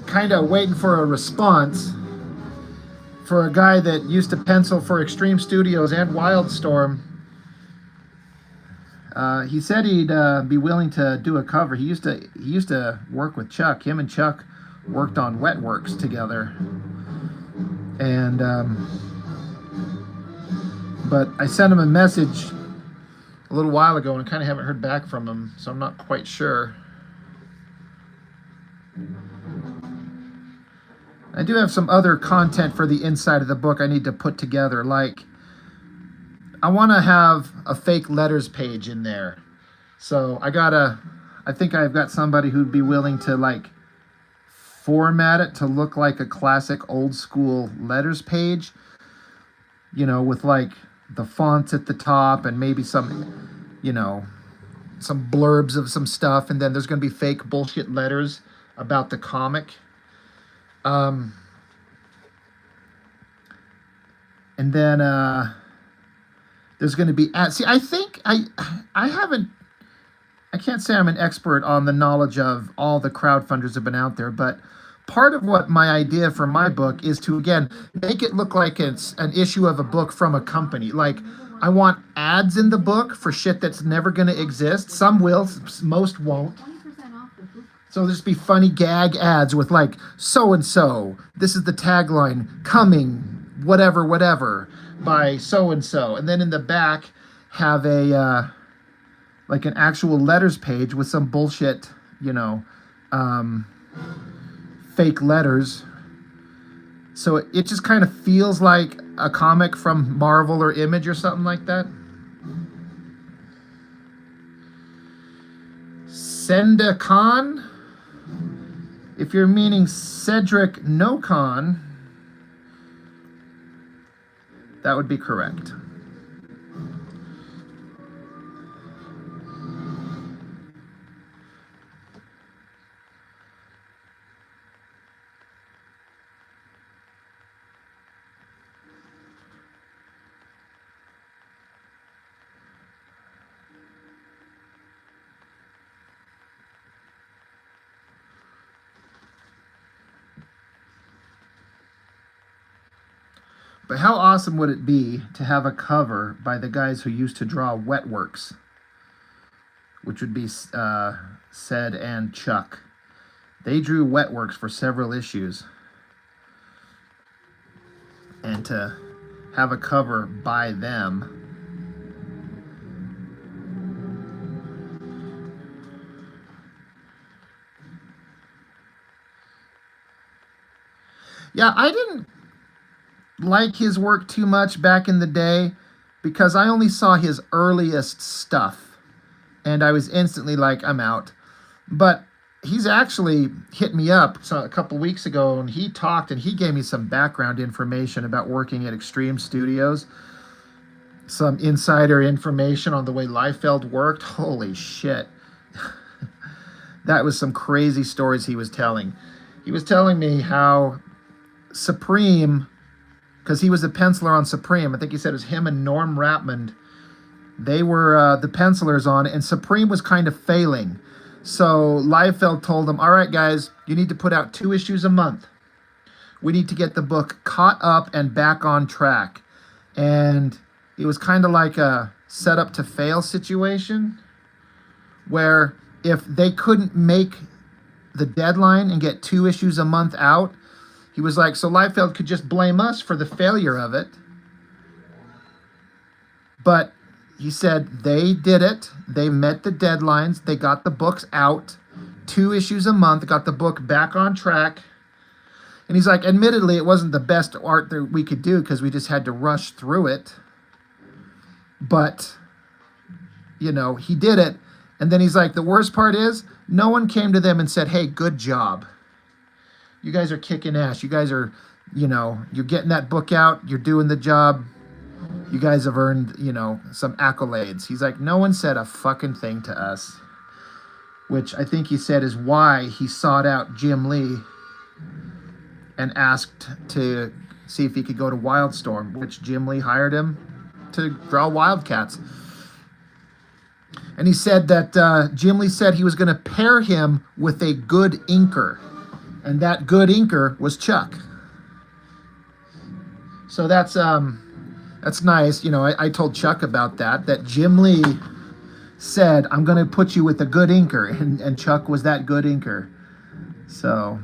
Kind of waiting for a response for a guy that used to pencil for Extreme Studios and Wildstorm. He said he'd be willing to do a cover. He used to work with Chuck. Him and Chuck worked on Wetworks together. And but I sent him a message a little while ago and I kind of haven't heard back from him, so I'm not quite sure. I do have some other content for the inside of the book I need to put together. Like, I want to have a fake letters page in there. So I think I've got somebody who'd be willing to, like, format it to look like a classic old school letters page. You know, with, like, the fonts at the top and maybe some, you know, some blurbs of some stuff. And then there's going to be fake bullshit letters about the comic. And then there's going to be see, I think I haven't I can't say I'm an expert on the knowledge of all the crowdfunders that have been out there, but part of what my idea for my book is to, again, make it look like it's an issue of a book from a company. Like, I want ads in the book for shit that's never going to exist. Some will, most won't. 20% off the book. So there's be funny gag ads with like, so and so, this is the tagline, coming, whatever, whatever, by so and so. And then in the back, have a, like an actual letters page with some bullshit, you know, fake letters. So it just kind of feels like a comic from Marvel or Image or something like that. Sendacon, if you're meaning Cedric Nocon, that would be correct. But how awesome would it be to have a cover by the guys who used to draw Wetworks, which would be Ced and Chuck. They drew Wetworks for several issues. And to have a cover by them. Yeah, I didn't like his work too much back in the day because I only saw his earliest stuff and I was instantly like, I'm out. But he's actually hit me up a couple weeks ago and he talked and he gave me some background information about working at Extreme Studios, some insider information on the way Liefeld worked. Holy shit. That was some crazy stories he was telling. He was telling me how Supreme, because he was a penciler on Supreme. I think he said it was him and Norm Rapmond. They were the pencilers on it, and Supreme was kind of failing. So Liefeld told them, all right, guys, you need to put out 2 issues a month. We need to get the book caught up and back on track. And it was kind of like a setup to fail situation where if they couldn't make the deadline and get 2 issues a month out, he was like, so Liefeld could just blame us for the failure of it. But he said they did it. They met the deadlines. They got the books out. 2 issues a month. Got the book back on track. And he's like, admittedly, it wasn't the best art that we could do because we just had to rush through it. But, you know, he did it. And then he's like, the worst part is, no one came to them and said, hey, good job. You guys are kicking ass. You guys are, you know, you're getting that book out. You're doing the job. You guys have earned, you know, some accolades. He's like, no one said a fucking thing to us. Which I think he said is why he sought out Jim Lee and asked to see if he could go to Wildstorm, which Jim Lee hired him to draw Wildcats. And he said that Jim Lee said he was going to pair him with a good inker. And that good inker was Chuck. So that's nice. You know, I told Chuck about that Jim Lee said, I'm going to put you with a good inker. And Chuck was that good inker. So...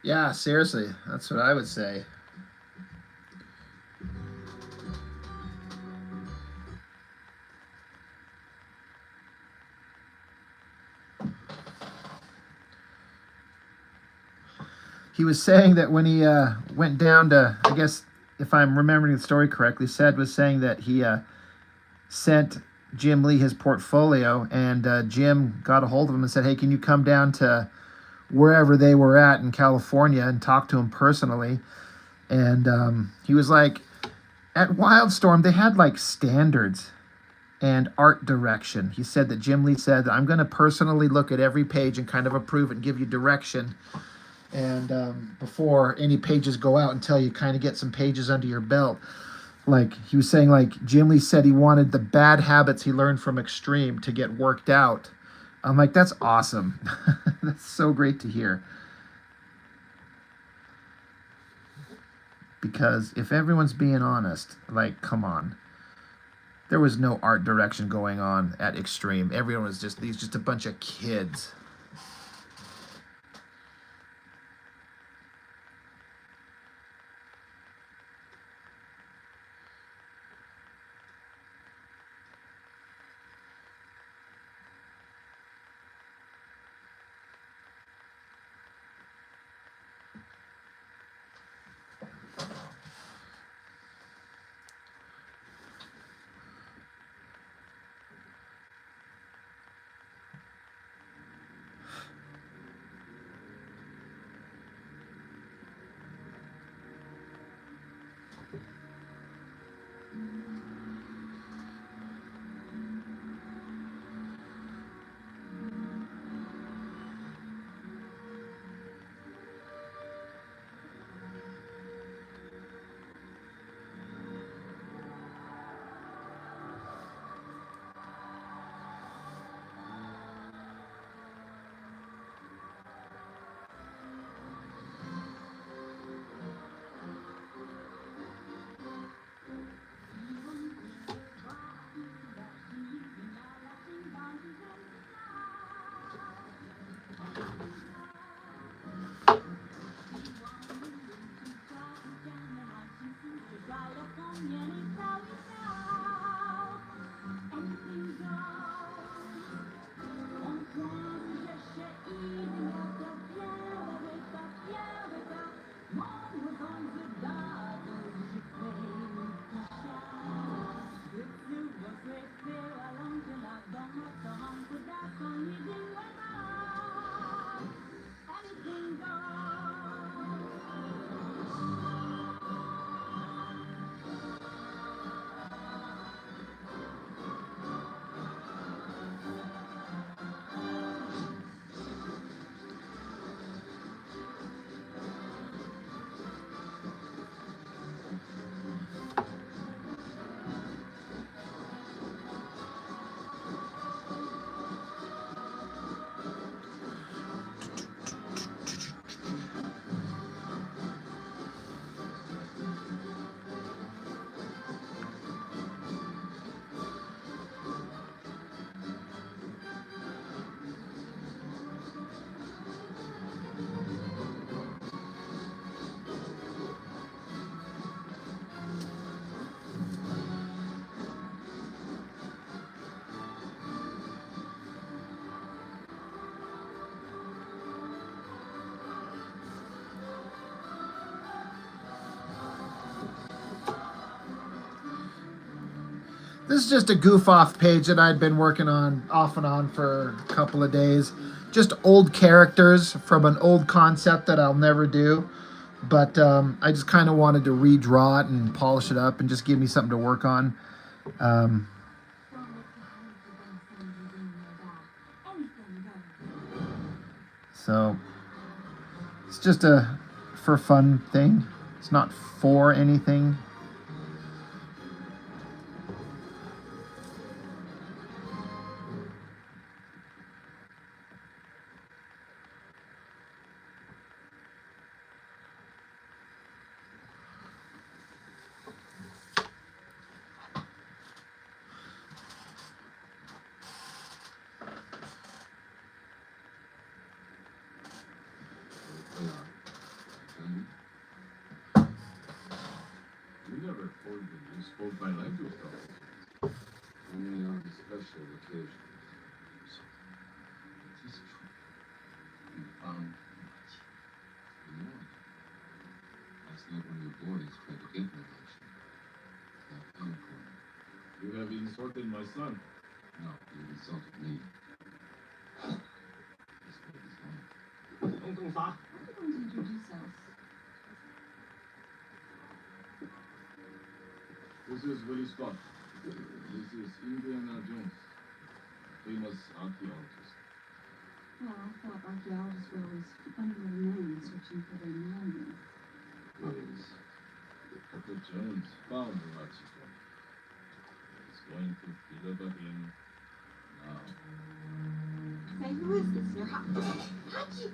yeah, seriously, that's what I would say. he was saying that when he went down to, I guess, if I'm remembering the story correctly, was saying that he sent Jim Lee his portfolio, and Jim got a hold of him and said, "Hey, can you come down to wherever they were at in California and talk to him personally?" And he was like, at Wildstorm, they had like standards and art direction. He said that Jim Lee said, "I'm going to personally look at every page and kind of approve it and give you direction. And before any pages go out, until you kind of get some pages under your belt." Like he was saying, like Jim Lee said he wanted the bad habits he learned from Extreme to get worked out. I'm like, that's awesome. That's so great to hear. Because if everyone's being honest, like, come on. There was no art direction going on at Extreme. Everyone was just a bunch of kids. This is just a goof off page that I'd been working on off and on for a couple of days. Just old characters from an old concept that I'll never do. But I just kind of wanted to redraw it and polish it up and just give me something to work on. So it's just a for fun thing. It's not for anything. We never afforded to use spoke by language though. Only on special occasions. It is true. We found much. You know it. You have insulted my son. No, you insulted me. This boy is mine. 东东啥？ Why don't we introduce us? This is Willie Scott. This is Indiana Jones, famous archaeologist. Well, I thought archaeologists were always under men searching for their men. Please. Dr. Jones found Hachiko. He's going to deliver him now. Say, who is this? They're Hachi!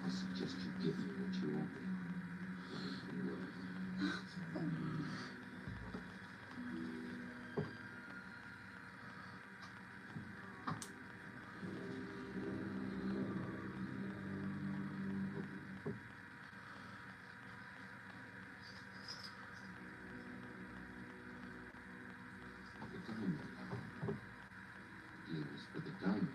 I suggest you give me what you owe me. The diamond. The deal was for the diamond.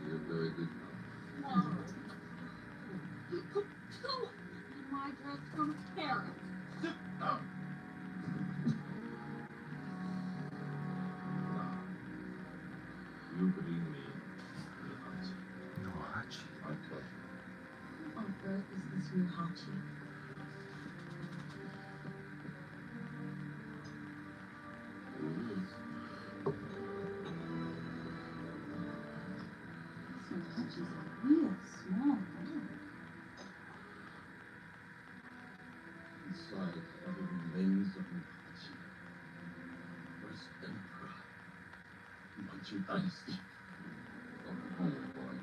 You're a very good fellow. You could too! My dress from Paris. You bring me Hachi. No, Hachi. My pleasure. Who on earth is this new Hachi? Who is? This new Hachi's a real small man. Inside are the remains of Hachi, first emperor, Manchu dynasty. Welcome home, boy.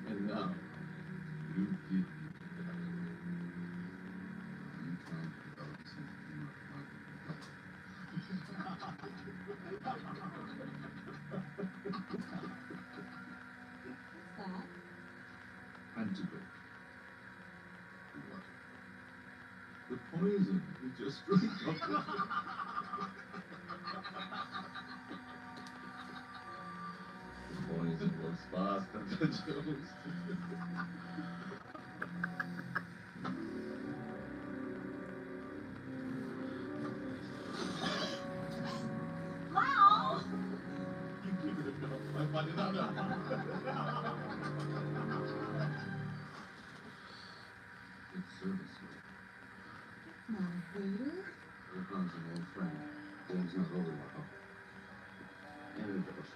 And now, you give me the I'm trying to develop something in my What's that? antidote. What? The poison you just drank, Doctor. The poison works fast, Dr. Jones. Wow! You keep it in my body now. good service here. Not a hater? Irfan's an old friend. Dame's not over well. And it goes.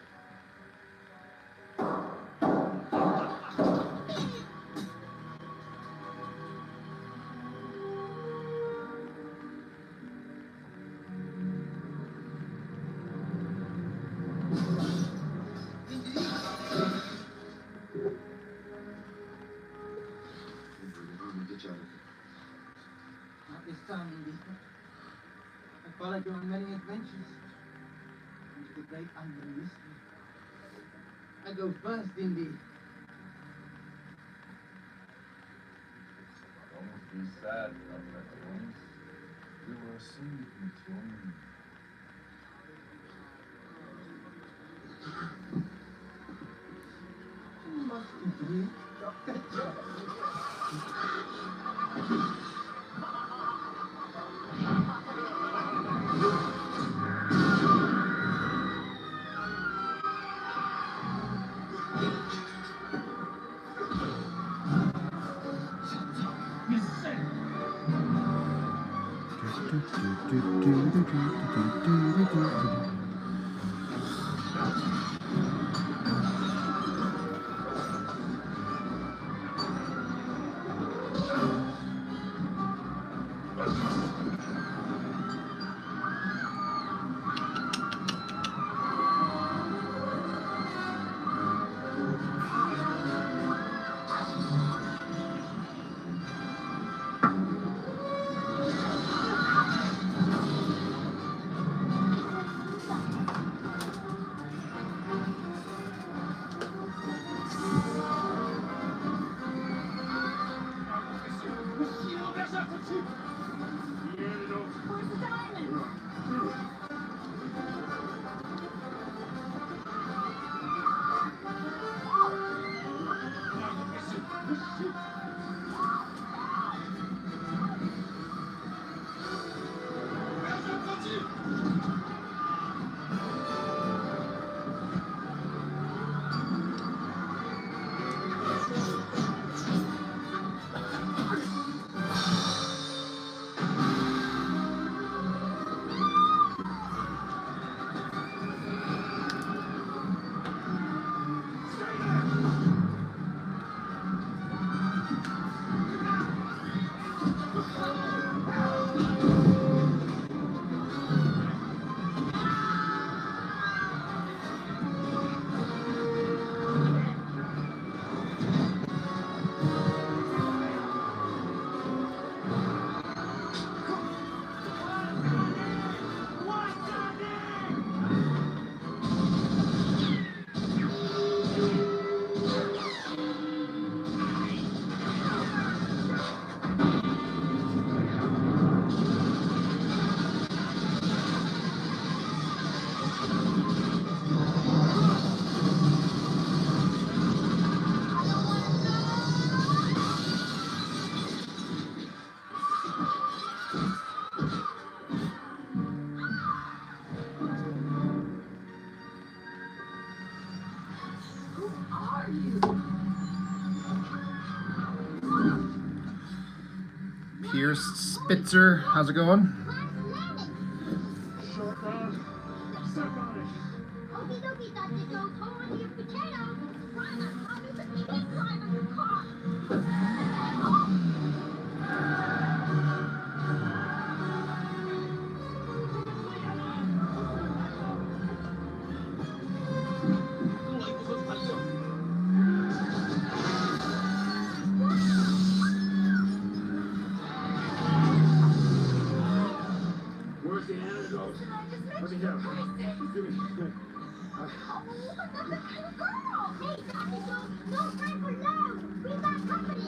Get you out of here. Not this time, Indy. I followed you on many adventures. Into the great unknown mystery. I go first, Indy. Don't be sad, Dr. Jones. You were asleep until me. You must be dreaming, Dr. Jones. Mr. Spitzer. How's it going? Short round. Step on it. Okie dokie, Dr. Joe's hold on to your potatoes. Climb up, Tommy, but you can climb on your car. Where's the antidote? Let me hear it. Give me. Oh, another little girl. Hey, Dr. Joe, no time for love. We got company.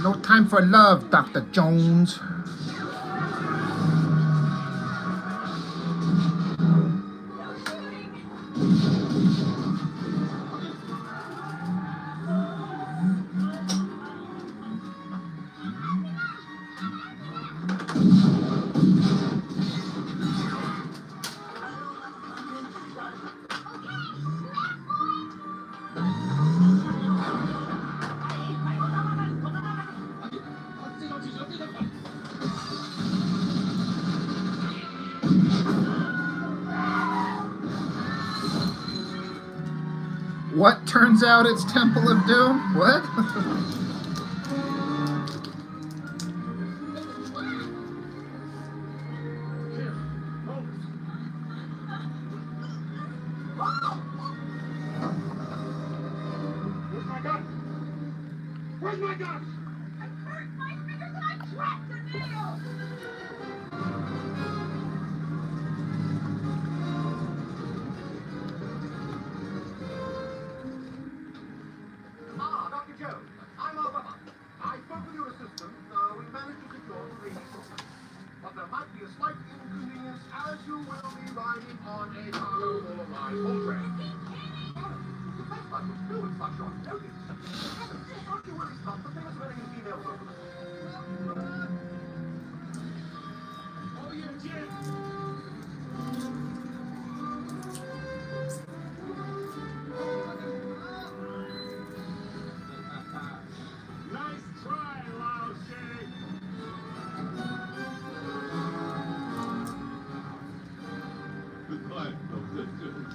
No time for love, Dr. Jones. What turns out it's Temple of Doom? What? Where's my gun? Where's my gun? I hurt my fingers and I cracked the nail. Ah, Dr. Jones, I'm over. I spoke with your assistant. We managed to secure the resource. But there might be a slight inconvenience as you will be riding on a cargo full of live poultry. The best I could do at such short notice. Don't you worry, Scott. The thing is running in female circles. Oh, yeah, Jim. Nice try, Lao Shay. Goodbye, Dr. Jones.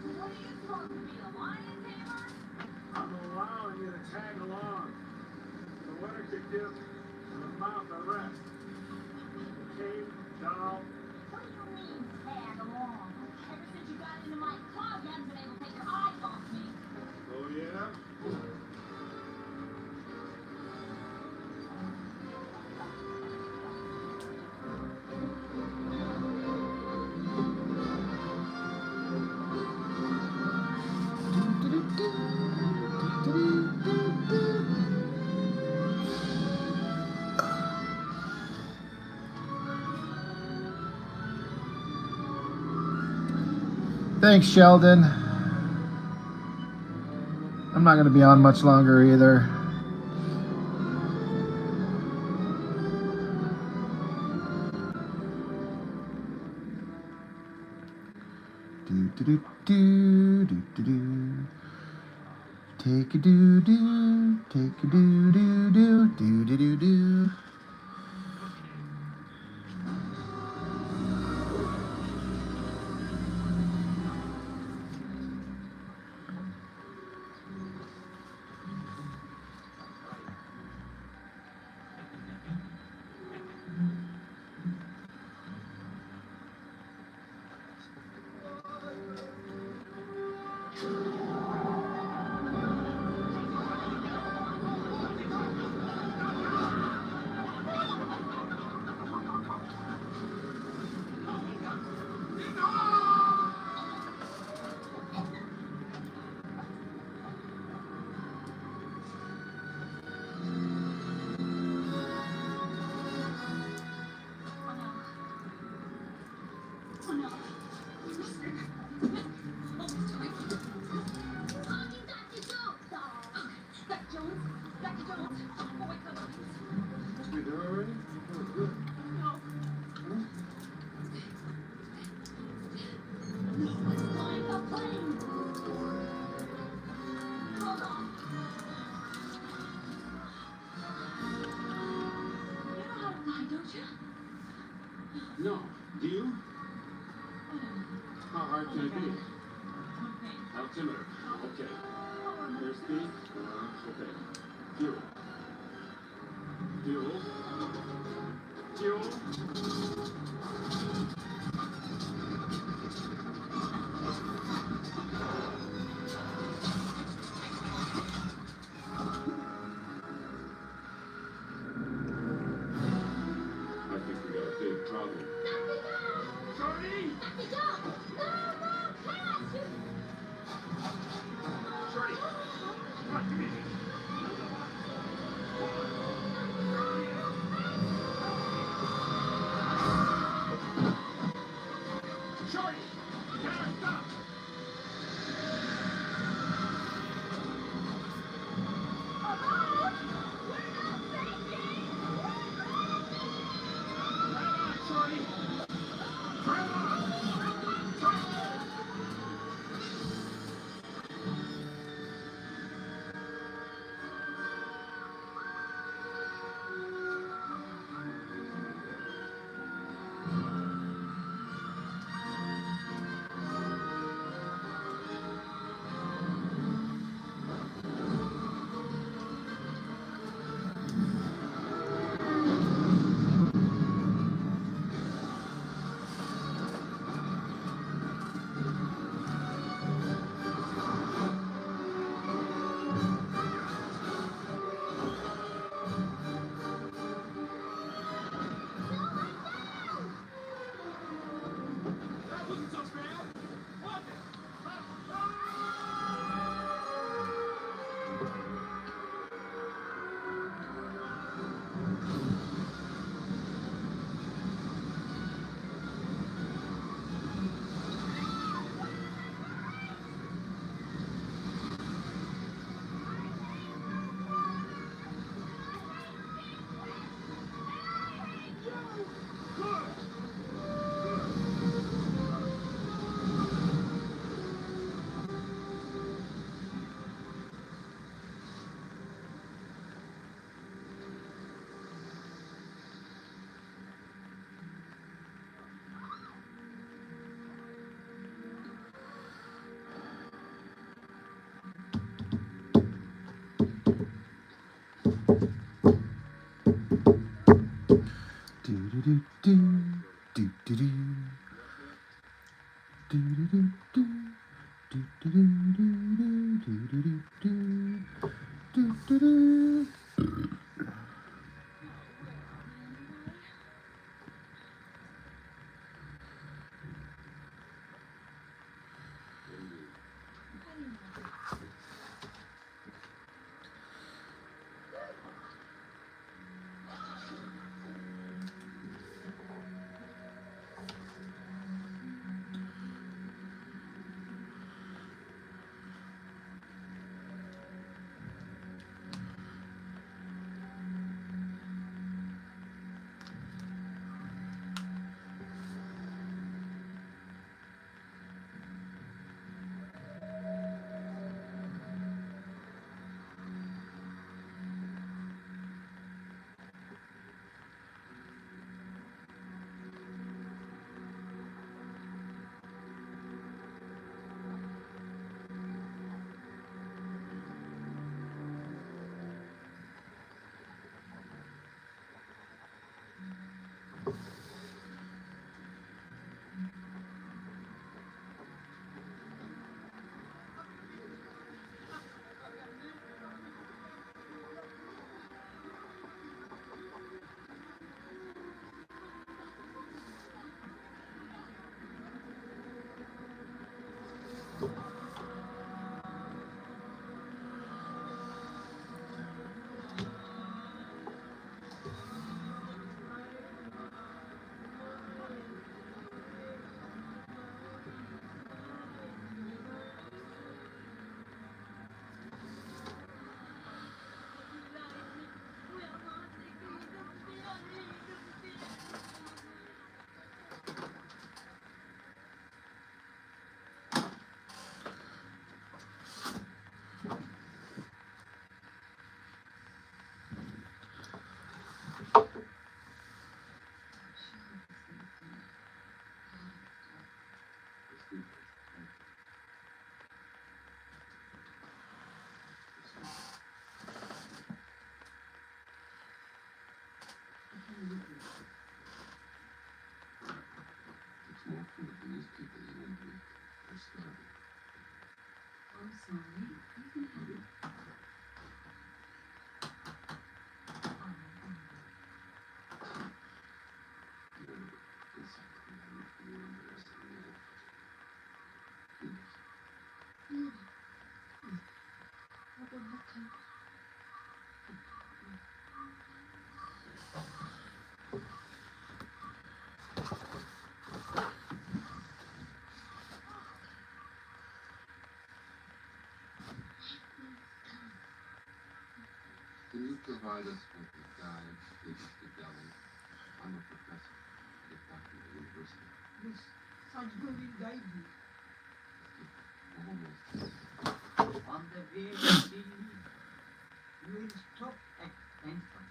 What are you supposed to be, a lion tamer? I'm allowing you to tag along. The winner could give the mouth a rest. Cave, doll. What do you mean, tag along? Ever since you got into my club, you haven't been able to take your eyes off me. Oh, yeah? Thanks, Sheldon. I'm not going to be on much longer either. Do do do do do do do. Take a do do, take a do do do do do do do. You know how to fly, don't you? No. Do you? How hard can it be? Okay. Altimeter. Okay. Airspeed. Okay. Fuel. Fuel. Fuel. I think we got a big problem. Shorty! Shorty! Come on, come here. Shorty! You gotta stop! Drive on, Shorty! Drive on! That wasn't so bad. What? Can you provide us with a guide to the devil? I'm a professor at Doctor University. Yes, such good will guide you. Almost. On the way to Delhi, you will stop at Bangkok.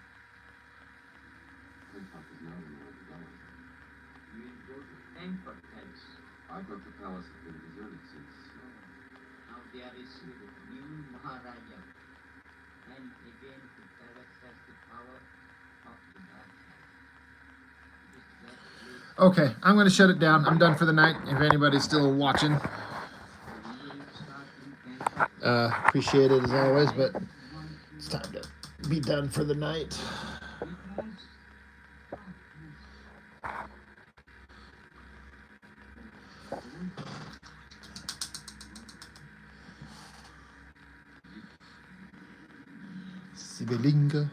Bangkok is not in the valley. You will go to Bangkok Palace. I thought the palace had been deserted since. Now there is a new Maharaja, and again the palace has the power of the dark side. It is that place Okay, I'm going to shut it down. I'm done for the night. If anybody's still watching, you will start in Bangkok. appreciate it as always, but it's time to be done for the night. It moves. Sibelinga.